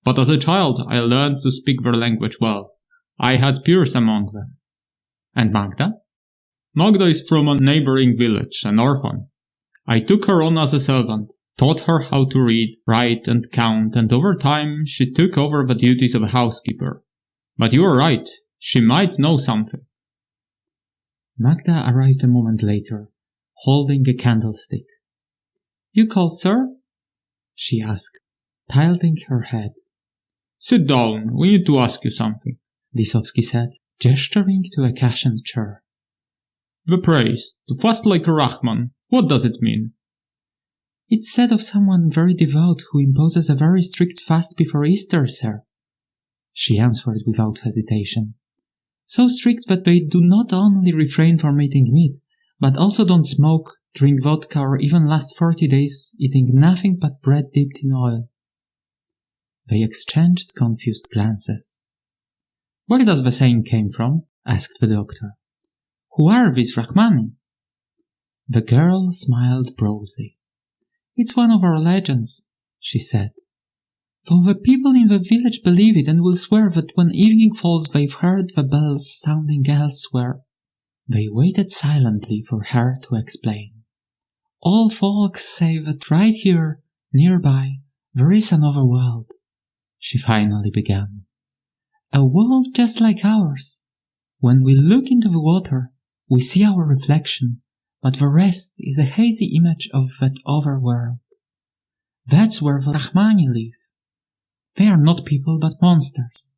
But as a child, I learned to speak their language well. I had peers among them. And Magda? Magda is from a neighboring village, an orphan. I took her on as a servant, taught her how to read, write, and count, and over time she took over the duties of a housekeeper. But you are right, she might know something. Magda arrived a moment later, holding a candlestick. You call, sir? She asked, tilting her head. Sit down, we need to ask you something, Lisowski said, gesturing to a cushioned chair. The praise, to fast like a Rahman, what does it mean? It's said of someone very devout who imposes a very strict fast before Easter, sir, she answered without hesitation. So strict that they do not only refrain from eating meat, but also don't smoke, drink vodka, or even last 40 days eating nothing but bread dipped in oil. They exchanged confused glances. Where does the saying came from? Asked the doctor. Who are these Rahmani? The girl smiled broadly. It's one of our legends, she said. Though the people in the village believe it and will swear that when evening falls they've heard the bells sounding elsewhere. They waited silently for her to explain. All folks say that right here, nearby, there is another world, she finally began. A world just like ours. When we look into the water, we see our reflection, but the rest is a hazy image of that other world. That's where the Rahmani live. They are not people but monsters.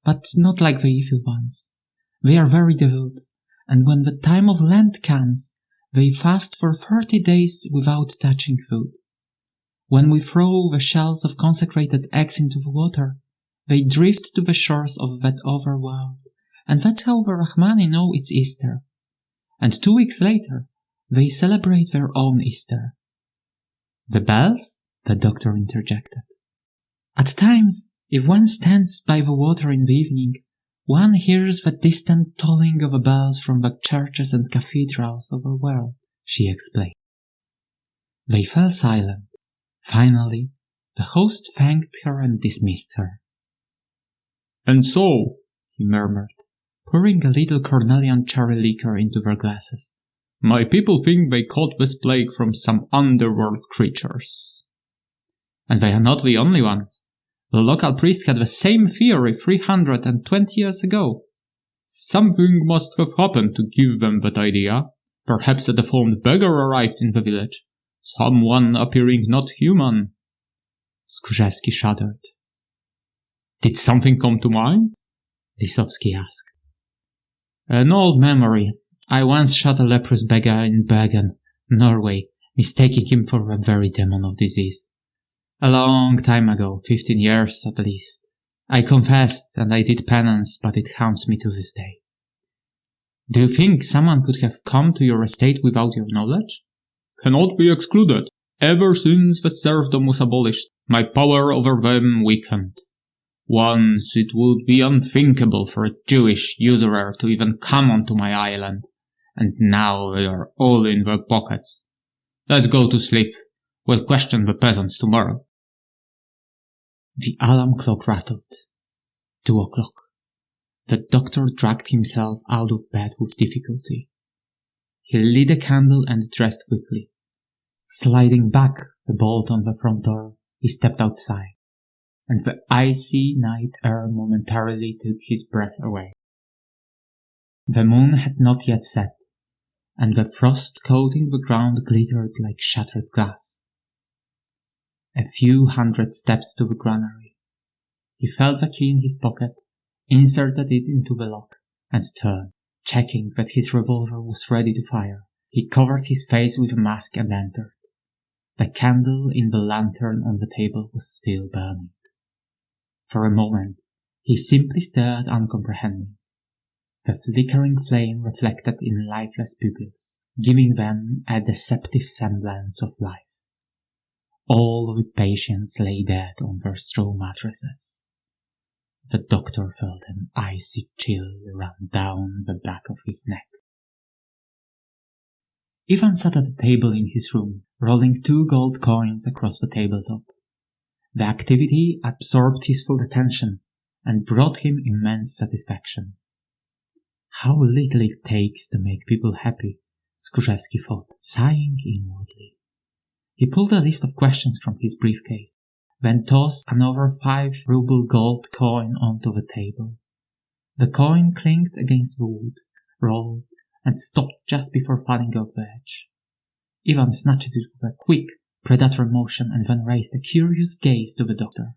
But not like the evil ones. They are very devout, and when the time of Lent comes, they fast for 30 days without touching food. When we throw the shells of consecrated eggs into the water, they drift to the shores of that other world, And that's how the Rahmani know it's Easter. And 2 weeks later, they celebrate their own Easter. The bells? The doctor interjected. At times, if one stands by the water in the evening, one hears the distant tolling of the bells from the churches and cathedrals of the world, she explained. They fell silent. Finally, the host thanked her and dismissed her. And so, he murmured, pouring a little Cornelian cherry liquor into their glasses, my people think they caught this plague from some underworld creatures. And they are not the only ones. The local priest had the same theory 320 years ago. Something must have happened to give them that idea. Perhaps a deformed beggar arrived in the village. Someone appearing not human. Skórzewski shuddered. Did something come to mind? Lisowski asked. An old memory. I once shot a leprous beggar in Bergen, Norway, mistaking him for the very demon of disease. A long time ago, 15 years at least. I confessed and I did penance, but it haunts me to this day. Do you think someone could have come to your estate without your knowledge? Cannot be excluded. Ever since the serfdom was abolished, my power over them weakened. Once it would be unthinkable for a Jewish usurer to even come onto my island, and now they are all in their pockets. Let's go to sleep. We'll question the peasants tomorrow. The alarm clock rattled. 2 o'clock. The doctor dragged himself out of bed with difficulty. He lit a candle and dressed quickly. Sliding back the bolt on the front door, he stepped outside, and the icy night air momentarily took his breath away. The moon had not yet set, and the frost coating the ground glittered like shattered glass. A few hundred steps to the granary. He felt the key in his pocket, inserted it into the lock, and turned, checking that his revolver was ready to fire. He covered his face with a mask and entered. The candle in the lantern on the table was still burning. For a moment, he simply stared uncomprehending. The flickering flame reflected in lifeless pupils, giving them a deceptive semblance of life. All the patients lay dead on their straw mattresses. The doctor felt an icy chill run down the back of his neck. Ivan sat at the table in his room, rolling 2 gold coins across the tabletop. The activity absorbed his full attention and brought him immense satisfaction. How little it takes to make people happy, Skórzewski thought, sighing inwardly. He pulled a list of questions from his briefcase, then tossed another 5-ruble gold coin onto the table. The coin clinked against the wood, rolled, and stopped just before falling off the edge. Ivan snatched it with a quick, predatory motion and then raised a curious gaze to the doctor.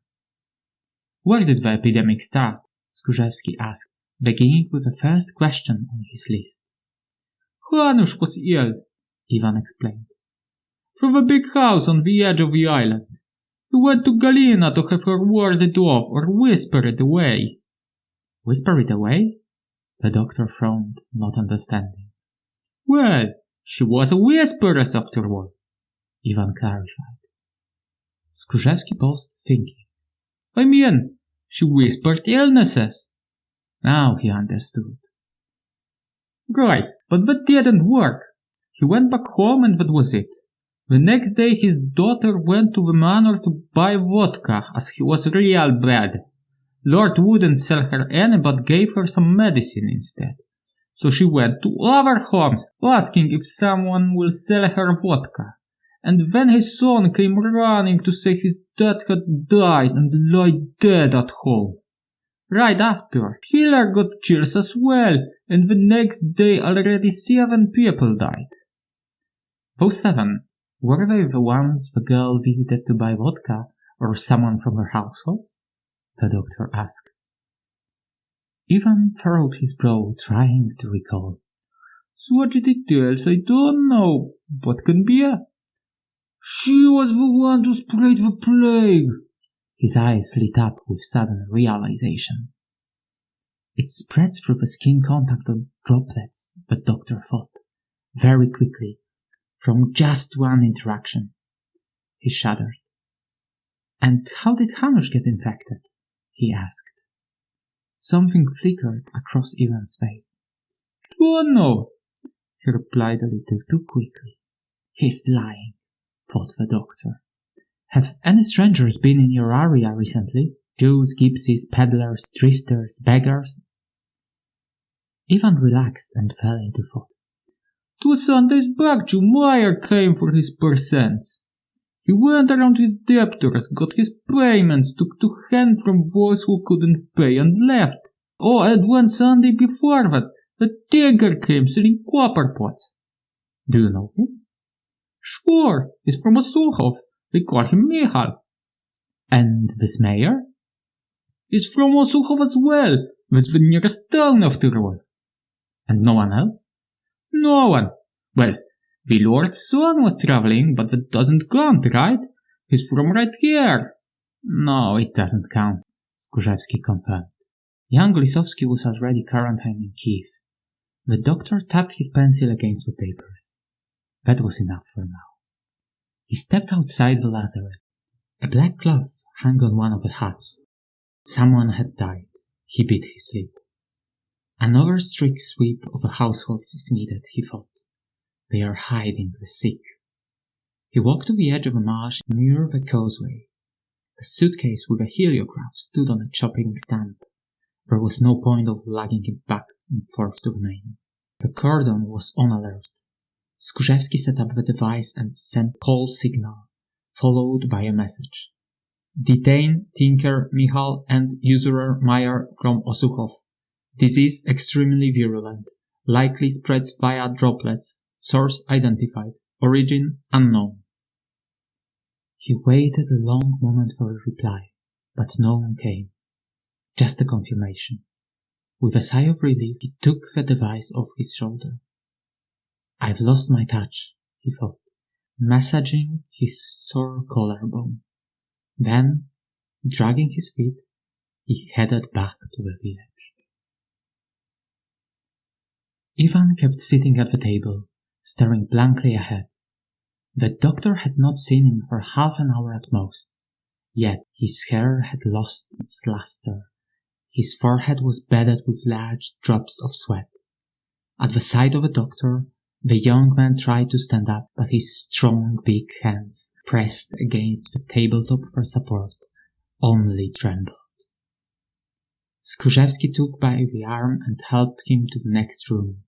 Where did the epidemic start? Skórzewski asked, beginning with the first question on his list. Janusz was ill, Ivan explained. From a big house on the edge of the island. He went to Galina to have her warded off or whisper it away. Whisper it away? The doctor frowned, not understanding. Well, she was a whisperess after all, Ivan clarified. Skórzewski paused, thinking. I mean, she whispered illnesses. Now he understood. Right, but that didn't work. He went back home and that was it. The next day his daughter went to the manor to buy vodka, as he was real bad. Lord wouldn't sell her any but gave her some medicine instead. So she went to other homes, asking if someone will sell her vodka. And then his son came running to say his dad had died and lay dead at home. Right after, killer got chills as well, and the next day already 7 people died. Those 7, were they the ones the girl visited to buy vodka, or someone from her household? The doctor asked. Ivan furrowed his brow, trying to recall. Such details I don't know, but can be. She was the one who spread the plague. His eyes lit up with sudden realization. It spreads through the skin contact of droplets, the doctor thought, very quickly, from just one interaction. He shuddered. And how did Hanusz get infected? He asked. Something flickered across Ivan's face. Don't know, he replied a little too quickly. He's lying, thought the doctor. Have any strangers been in your area recently? Jews, gypsies, peddlers, drifters, beggars? Ivan relaxed and fell into thought. 2 Sundays back, Joe Meyer came for his percents. He went around his debtors, got his payments, took 2 hand from those who couldn't pay and left. Oh, and 1 Sunday before that, a tinker came selling copper pots. Do you know him? Sure, he's from Osuchov. They call him Michal. And this mayor? He's from Osuchov as well. That's the nearest town after all. And no one else? No one. Well, the Lord's son was traveling, but that doesn't count, right? He's from right here. No, it doesn't count, Skórzewski confirmed. Young Lisowski was already quarantined in Kiev. The doctor tapped his pencil against the papers. That was enough for now. He stepped outside the lazaret. A black cloth hung on one of the huts. Someone had died. He bit his lip. Another strict sweep of the households is needed, he thought. They are hiding the sick. He walked to the edge of a marsh near the causeway. A suitcase with a heliograph stood on a chopping stand. There was no point of lugging it back and forth to the main. The cordon was on alert. Skórzewski set up the device and sent call signal, followed by a message. Detain Tinker Michal and usurer Meyer from Osuchov. Disease extremely virulent. Likely spreads via droplets. Source identified. Origin unknown. He waited a long moment for a reply, but no one came. Just a confirmation. With a sigh of relief, he took the device off his shoulder. I've lost my touch, he thought, massaging his sore collarbone. Then, dragging his feet, he headed back to the village. Ivan kept sitting at the table, staring blankly ahead. The doctor had not seen him for half an hour at most, yet his hair had lost its luster. His forehead was beaded with large drops of sweat. At the sight of the doctor, the young man tried to stand up, but his strong big hands, pressed against the tabletop for support, only trembled. Skórzewski took by the arm and helped him to the next room,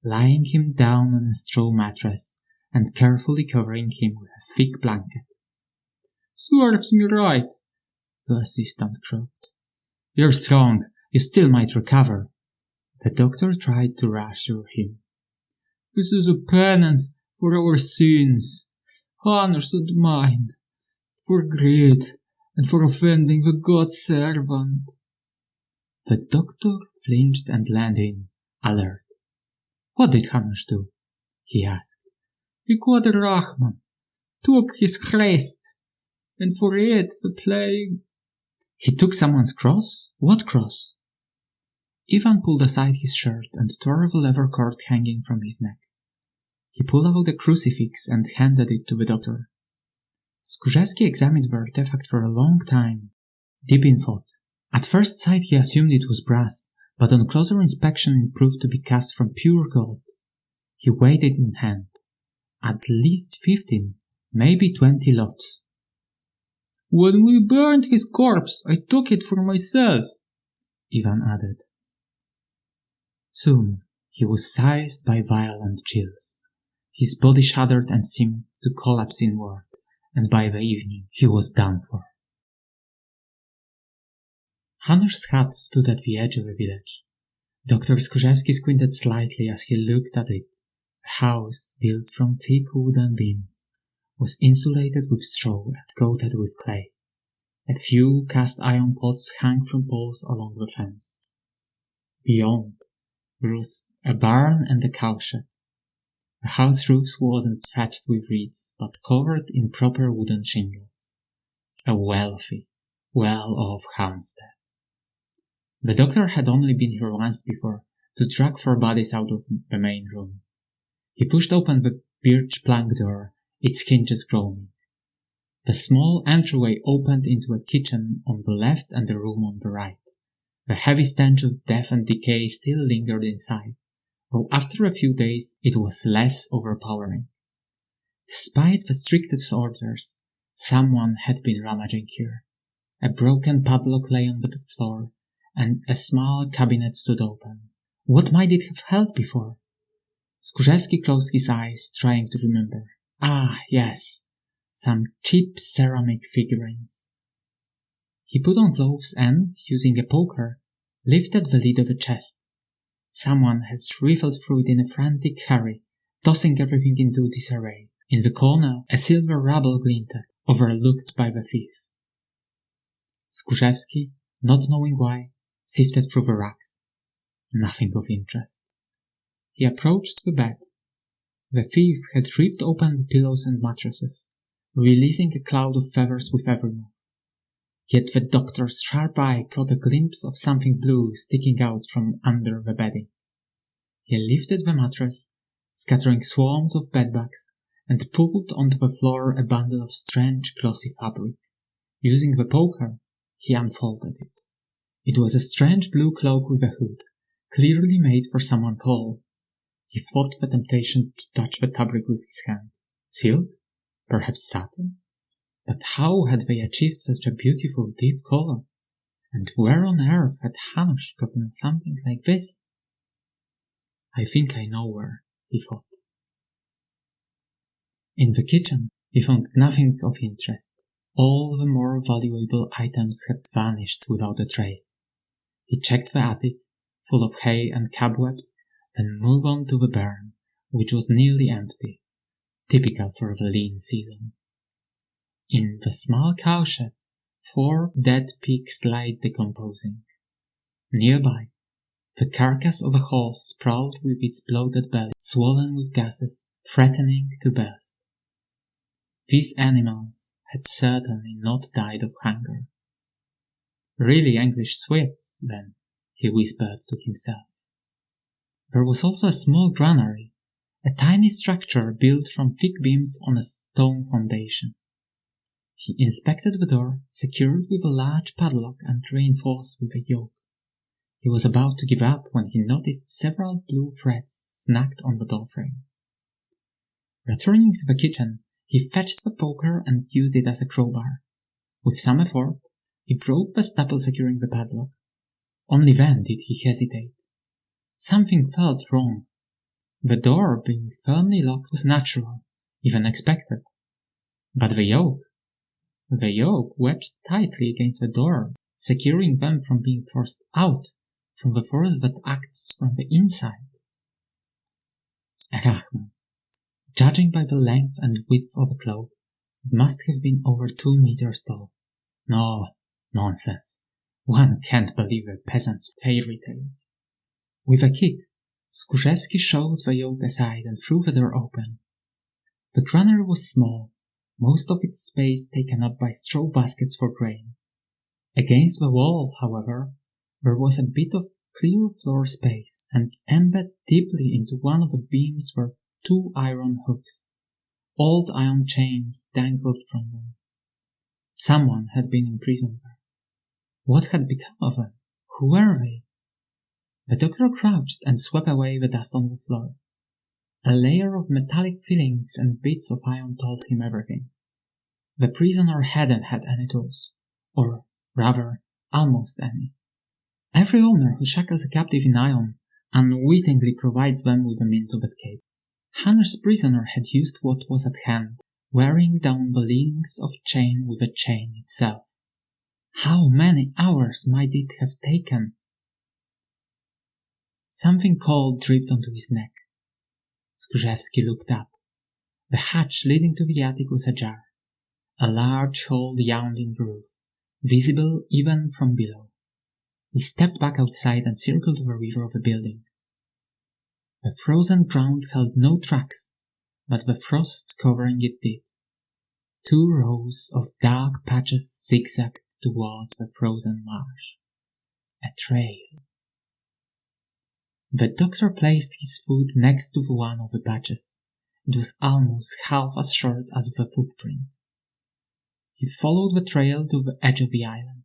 lying him down on a straw mattress and carefully covering him with a thick blanket. Serves me right, the assistant croaked. You're strong. You still might recover. The doctor tried to reassure him. This is a penance for our sins, Hanusz and mine, for greed and for offending the God's servant. The doctor flinched and leaned in, alert. What did Hanusz do? He asked. He caught a Rahman, took his crest, and for it the plague. He took someone's cross? What cross? Ivan pulled aside his shirt and tore the leather cord hanging from his neck. He pulled out the crucifix and handed it to the doctor. Skórzewski examined the artifact for a long time, deep in thought. At first sight he assumed it was brass, but on closer inspection it proved to be cast from pure gold. He weighed it in hand. At least 15, maybe 20 lots. When we burned his corpse, I took it for myself, Ivan added. Soon he was seized by violent chills. His body shuddered and seemed to collapse inward, and by the evening he was done for. Hanusz's hut stood at the edge of the village. Dr. Skórzewski squinted slightly as he looked at it. The house, built from thick wooden beams, was insulated with straw and coated with clay. A few cast-iron pots hung from poles along the fence. Beyond, there was a barn and a cowshed. The house roof wasn't thatched with reeds, but covered in proper wooden shingles. A wealthy, well-off homestead. The doctor had only been here once before to drag 4 bodies out of the main room. He pushed open the birch plank door, its hinges groaning. The small entryway opened into a kitchen on the left and a room on the right. The heavy stench of death and decay still lingered inside, though after a few days it was less overpowering. Despite the strictest orders, someone had been rummaging here. A broken padlock lay on the floor, and a small cabinet stood open. What might it have held before? Skórzewski closed his eyes, trying to remember. Ah, yes, some cheap ceramic figurines. He put on gloves and, using a poker, lifted the lid of a chest. Someone had rifled through it in a frantic hurry, tossing everything into disarray. In the corner, a silver ruble glinted, overlooked by the thief. Skórzewski, not knowing why, sifted through the racks. Nothing of interest. He approached the bed. The thief had ripped open the pillows and mattresses, releasing a cloud of feathers with every move. Yet the doctor's sharp eye caught a glimpse of something blue sticking out from under the bedding. He lifted the mattress, scattering swarms of bedbugs, and pulled onto the floor a bundle of strange glossy fabric. Using the poker, he unfolded it. It was a strange blue cloak with a hood, clearly made for someone tall. He fought the temptation to touch the fabric with his hand. Silk? Perhaps satin? But how had they achieved such a beautiful deep color? And where on earth had Hanush gotten something like this? I think I know where, he thought. In the kitchen, he found nothing of interest. All the more valuable items had vanished without a trace. He checked the attic, full of hay and cobwebs, then moved on to the barn, which was nearly empty, typical for the lean season. In the small cowshed, 4 dead pigs lay decomposing. Nearby, the carcass of a horse sprawled with its bloated belly, swollen with gases, threatening to burst. These animals had certainly not died of hunger. Really English Swedes, then, he whispered to himself. There was also a small granary, a tiny structure built from thick beams on a stone foundation. He inspected the door, secured with a large padlock and reinforced with a yoke. He was about to give up when he noticed several blue threads snagged on the doorframe. Returning to the kitchen, he fetched the poker and used it as a crowbar. With some effort, he broke the staple securing the padlock. Only then did he hesitate. Something felt wrong. The door being firmly locked was natural, even expected. But the yoke wedged tightly against the door, securing them from being forced out from the force that acts from the inside. Arachman. Judging by the length and width of the cloak, it must have been over 2 meters tall. No, nonsense. One can't believe a peasant's fairy tales. With a kick, Skórzewski shoved the yoke aside and threw the door open. The granary was small, most of its space taken up by straw baskets for grain. Against the wall, however, there was a bit of clear floor space, and embedded deeply into one of the beams were 2 iron hooks. Old iron chains dangled from them. Someone had been imprisoned there. What had become of them? Who were they? The doctor crouched and swept away the dust on the floor. A layer of metallic fillings and bits of iron told him everything. The prisoner hadn't had any tools, or rather, almost any. Every owner who shackles a captive in iron unwittingly provides them with a means of escape. Hanush's prisoner had used what was at hand, wearing down the links of chain with the chain itself. How many hours might it have taken? Something cold dripped onto his neck. Skórzewski looked up. The hatch leading to the attic was ajar. A large hole yawned in the roof, visible even from below. He stepped back outside and circled the rear of the building. The frozen ground held no tracks, but the frost covering it did. 2 rows of dark patches zigzagged toward the frozen marsh. A trail. The doctor placed his foot next to one of the patches. It was almost half as short as the footprint. He followed the trail to the edge of the island.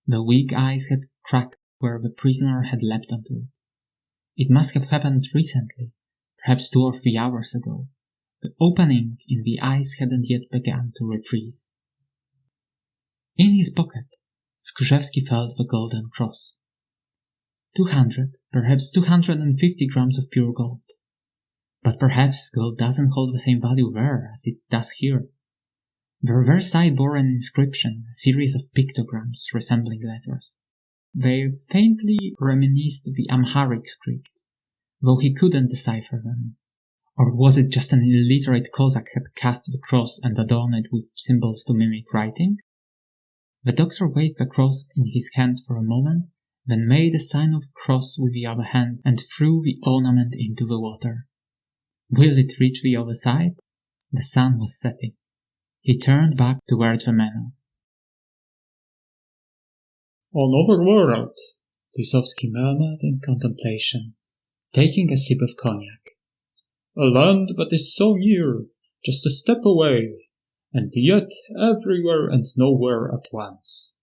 The weak ice had cracked where the prisoner had leapt onto it. It must have happened recently, perhaps 2 or 3 hours ago. The opening in the ice hadn't yet begun to refreeze. In his pocket, Skórzewski felt the golden cross. 200, perhaps 250 grams of pure gold. But perhaps gold doesn't hold the same value there as it does here. The reverse side bore an inscription, a series of pictograms resembling letters. They faintly reminisced the Amharic script, though he couldn't decipher them. Or was it just an illiterate Cossack had cast the cross and adorned it with symbols to mimic writing? The doctor waved the cross in his hand for a moment, then made a sign of cross with the other hand and threw the ornament into the water. Will it reach the other side? The sun was setting. He turned back toward the manor. Another world, Lisowski murmured in contemplation, taking a sip of cognac. A land that is so near, just a step away, and yet everywhere and nowhere at once.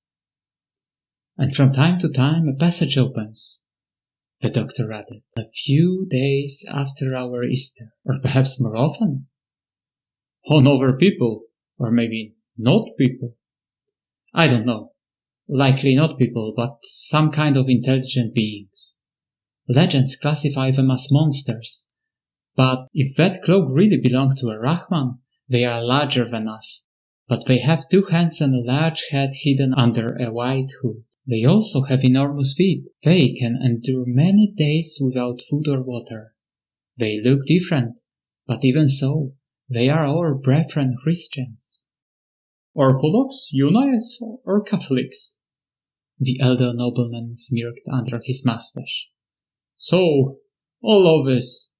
And from time to time a passage opens, the doctor added, a few days after our Easter, or perhaps more often. On other people, or maybe not people. I don't know. Likely not people, but some kind of intelligent beings. Legends classify them as monsters. But if that cloak really belonged to a Rahman, they are larger than us. But they have 2 hands and a large head hidden under a white hood. They also have enormous feet. They can endure many days without food or water. They look different, but even so, they are our brethren Christians. Orthodox, Unites, or Catholics? The elder nobleman smirked under his mustache. So, all of this.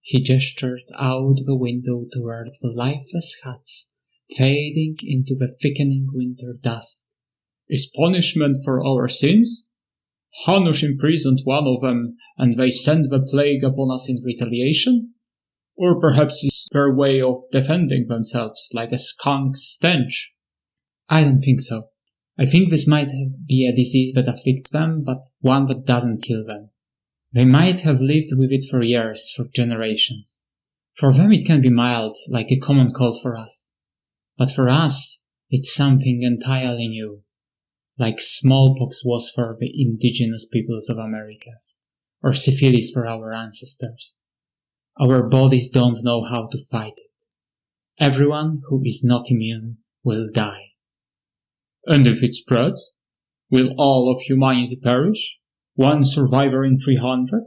He gestured out the window toward the lifeless huts, fading into the thickening winter dusk. Is punishment for our sins? Hanush imprisoned one of them, and they send the plague upon us in retaliation? Or perhaps it's their way of defending themselves, like a skunk's stench? I don't think so. I think this might be a disease that afflicts them, but one that doesn't kill them. They might have lived with it for years, for generations. For them it can be mild, like a common cold for us. But for us, it's something entirely new. Like smallpox was for the indigenous peoples of Americas, or syphilis for our ancestors. Our bodies don't know how to fight it. Everyone who is not immune will die. And if it spreads, will all of humanity perish? 1 survivor in 300?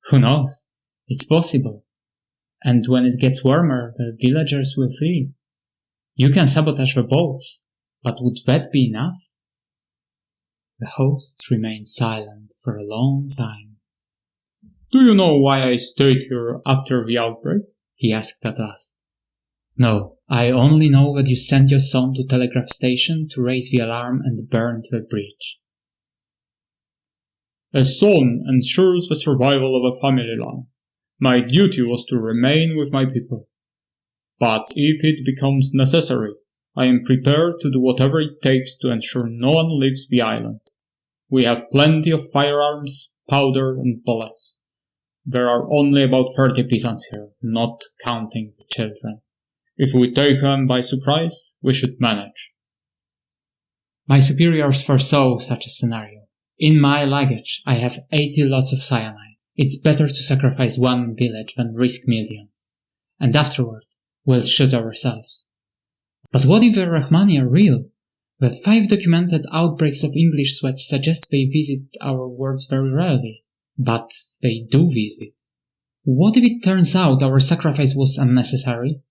Who knows? It's possible. And when it gets warmer, the villagers will flee. You can sabotage the boats, but would that be enough? The host remained silent for a long time. Do you know why I stayed here after the outbreak? He asked at last. No, I only know that you sent your son to telegraph station to raise the alarm and burned the bridge. A son ensures the survival of a family line. My duty was to remain with my people. But if it becomes necessary, I am prepared to do whatever it takes to ensure no one leaves the island. We have plenty of firearms, powder, and bullets. There are only about 30 peasants here, not counting the children. If we take them by surprise, we should manage. My superiors foresaw such a scenario. In my luggage, I have 80 lots of cyanide. It's better to sacrifice 1 village than risk millions. And afterward, we'll shoot ourselves. But what if the Rahmani are real? The 5 documented outbreaks of English sweats suggest they visit our worlds very rarely. But they do visit. What if it turns out our sacrifice was unnecessary?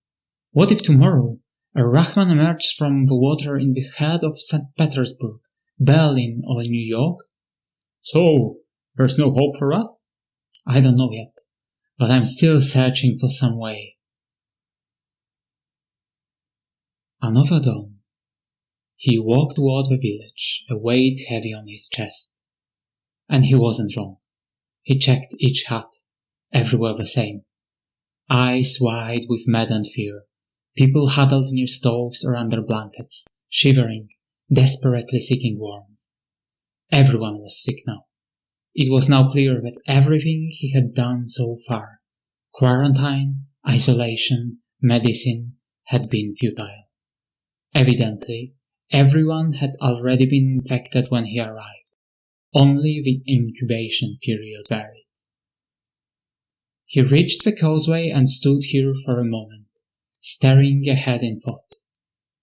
What if tomorrow a Rahman emerged from the water in the head of St. Petersburg, Berlin, or New York? So, there's no hope for us? I don't know yet, but I'm still searching for some way. Another dawn. He walked toward the village, a weight heavy on his chest. And he wasn't wrong. He checked each hut, everywhere the same. Eyes wide with maddened fear, people huddled near stoves or under blankets, shivering, desperately seeking warmth. Everyone was sick now. It was now clear that everything he had done so far, quarantine, isolation, medicine, had been futile. Evidently, everyone had already been infected when he arrived. Only the incubation period varied. He reached the causeway and stood here for a moment, staring ahead in thought.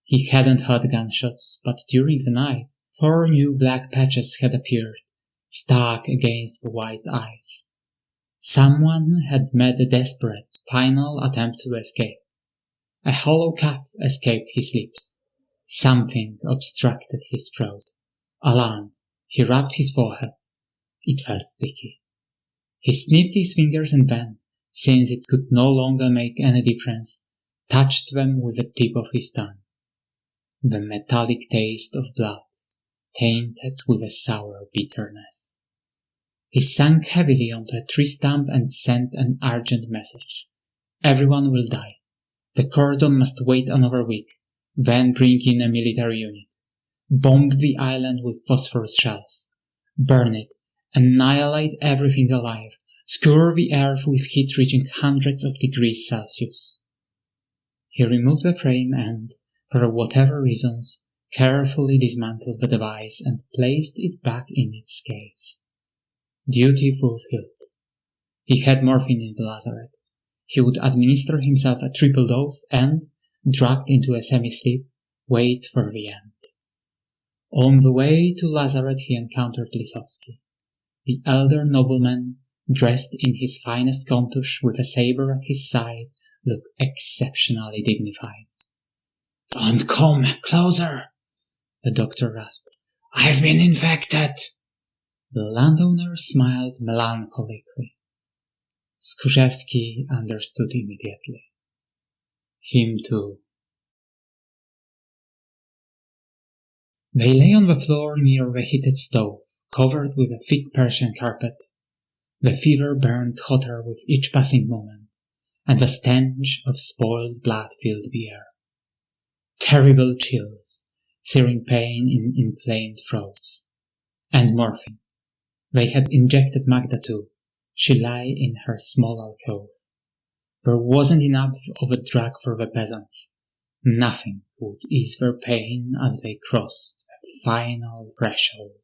He hadn't heard gunshots, but during the night, 4 new black patches had appeared, stuck against the white eyes. Someone had made a desperate, final attempt to escape. A hollow cough escaped his lips. Something obstructed his throat. Alarmed, he rubbed his forehead. It felt sticky. He sniffed his fingers and then, since it could no longer make any difference, touched them with the tip of his tongue. The metallic taste of blood, tainted with a sour bitterness. He sank heavily onto a tree stump and sent an urgent message. Everyone will die. The cordon must wait another week, then bring in a military unit. Bomb the island with phosphorus shells. Burn it. Annihilate everything alive. Scour the earth with heat reaching hundreds of degrees Celsius. He removed the frame and, for whatever reasons, carefully dismantled the device and placed it back in its case. Duty fulfilled. He had morphine in the lazaret. He would administer himself a triple dose and, dragged into a semi-sleep, wait for the end. On the way to Lazaret he encountered Lisowski. The elder nobleman, dressed in his finest contush with a saber at his side, looked exceptionally dignified. "Don't come closer," the doctor rasped. "I've been infected." The landowner smiled melancholically. Skórzewski understood immediately. Him too. They lay on the floor near the heated stove, covered with a thick Persian carpet. The fever burned hotter with each passing moment, and the stench of spoiled blood filled the air. Terrible chills, searing pain in inflamed throats. And morphine. They had injected Magda too. She lay in her small alcove. There wasn't enough of a drug for the peasants. Nothing would ease their pain as they crossed the final threshold.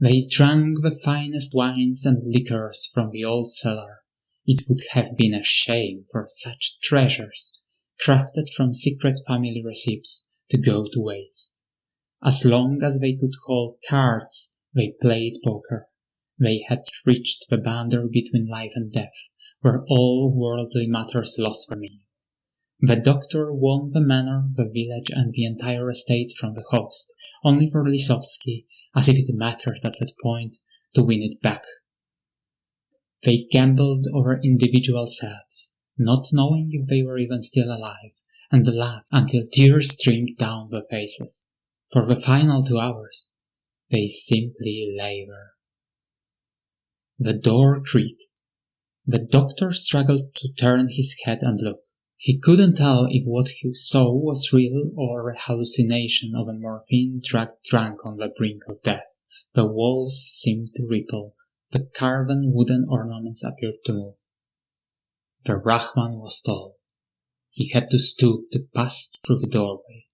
They drank the finest wines and liquors from the old cellar. It would have been a shame for such treasures, crafted from secret family recipes, to go to waste. As long as they could hold cards, they played poker. They had reached the boundary between life and death, where all worldly matters lost their meaning. The doctor won the manor, the village, and the entire estate from the host, only for Lisowski, as if it mattered at that point, to win it back. They gambled over individual selves, not knowing if they were even still alive, and laughed until tears streamed down their faces. For the final 2 hours, they simply lay there. The door creaked. The doctor struggled to turn his head and look. He couldn't tell if what he saw was real or a hallucination of a morphine-drugged drunk on the brink of death. The walls seemed to ripple. The carven wooden ornaments appeared to move. The Rahman was tall. He had to stoop to pass through the doorway.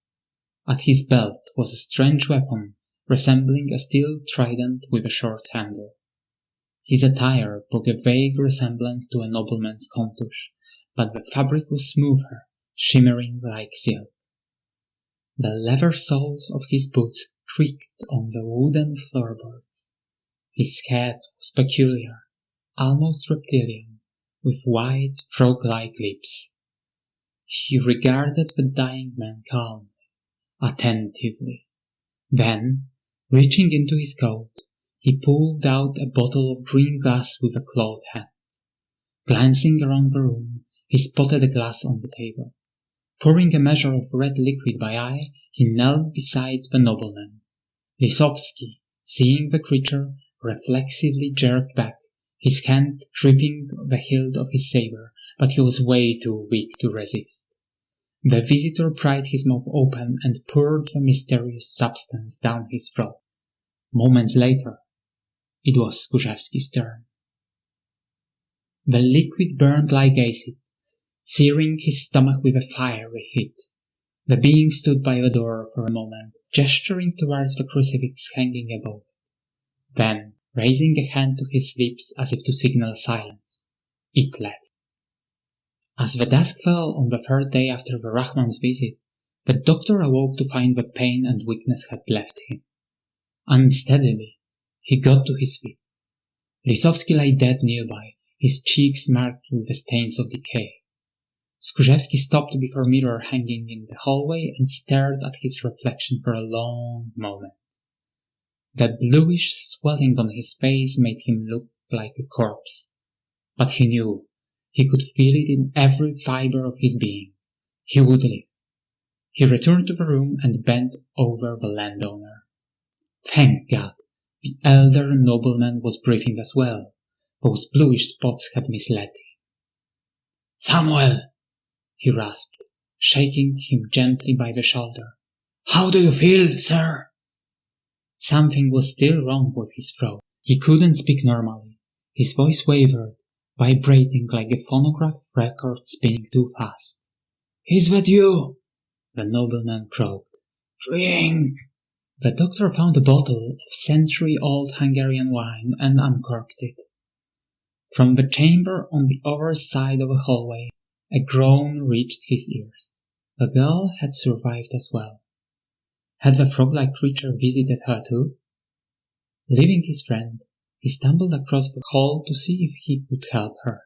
At his belt was a strange weapon, resembling a steel trident with a short handle. His attire bore a vague resemblance to a nobleman's contush, but the fabric was smoother, shimmering like silk. The leather soles of his boots creaked on the wooden floorboards. His head was peculiar, almost reptilian, with wide, frog-like lips. He regarded the dying man calmly, attentively. Then, reaching into his coat, he pulled out a bottle of green glass with a clawed hand. Glancing around the room, he spotted a glass on the table. Pouring a measure of red liquid by eye, he knelt beside the nobleman. Lisowski, seeing the creature, reflexively jerked back, his hand gripping the hilt of his saber, but he was way too weak to resist. The visitor pried his mouth open and poured the mysterious substance down his throat. Moments later, it was Skórzewski's turn. The liquid burned like acid, searing his stomach with a fiery heat. The being stood by the door for a moment, gesturing towards the crucifix hanging above. Then, raising a hand to his lips as if to signal silence, it left. As the dusk fell on the third day after the Rahman's visit, the doctor awoke to find the pain and weakness had left him. Unsteadily, he got to his feet. Lisowski lay dead nearby, his cheeks marked with the stains of decay. Skórzewski stopped before a mirror hanging in the hallway and stared at his reflection for a long moment. The bluish swelling on his face made him look like a corpse, but he knew. He could feel it in every fiber of his being. He would live. He returned to the room and bent over the landowner. Thank God, the elder nobleman was breathing as well. Those bluish spots had misled him. Samuel, he rasped, shaking him gently by the shoulder. How do you feel, sir? Something was still wrong with his throat. He couldn't speak normally. His voice wavered, vibrating like a phonograph record spinning too fast. Is that you? The nobleman croaked. Drink! The doctor found a bottle of century-old Hungarian wine and uncorked it. From the chamber on the other side of the hallway, a groan reached his ears. The girl had survived as well. Had the frog-like creature visited her too? Leaving his friend, he stumbled across the hall to see if he could help her.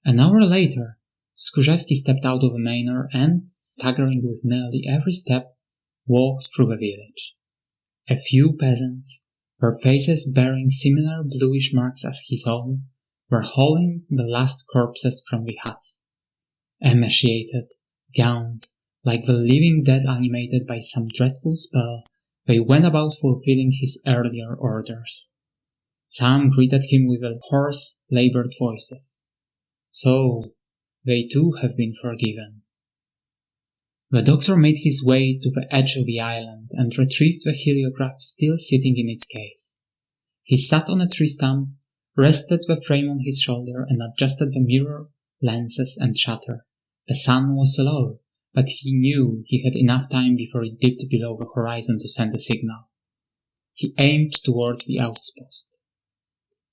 An hour later, Skórzewski stepped out of the manor and, staggering with nearly every step, walked through the village. A few peasants, their faces bearing similar bluish marks as his own, were hauling the last corpses from the huts. Emaciated, gowned, like the living dead animated by some dreadful spell, they went about fulfilling his earlier orders. Some greeted him with hoarse, labored voices. So, they too have been forgiven. The doctor made his way to the edge of the island and retrieved the heliograph still sitting in its case. He sat on a tree stump, rested the frame on his shoulder and adjusted the mirror, lenses and shutter. The sun was low, but he knew he had enough time before it dipped below the horizon to send a signal. He aimed toward the outpost.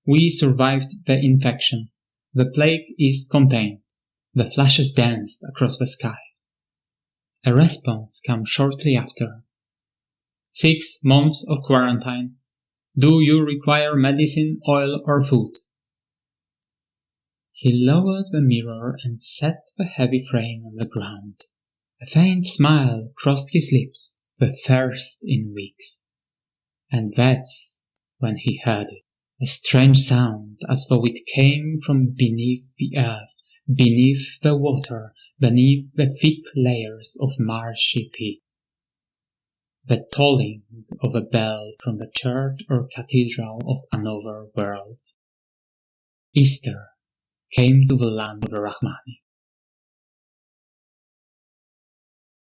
We survived the infection. The plague is contained. The flashes danced across the sky. A response came shortly after. 6 months of quarantine. Do you require medicine, oil, or food? He lowered the mirror and set the heavy frame on the ground. A faint smile crossed his lips, the first in weeks. And that's when he heard it. A strange sound as though it came from beneath the earth, beneath the water, beneath the thick layers of marshy peat. The tolling of a bell from the church or cathedral of another world. Easter came to the land of the Rahmani.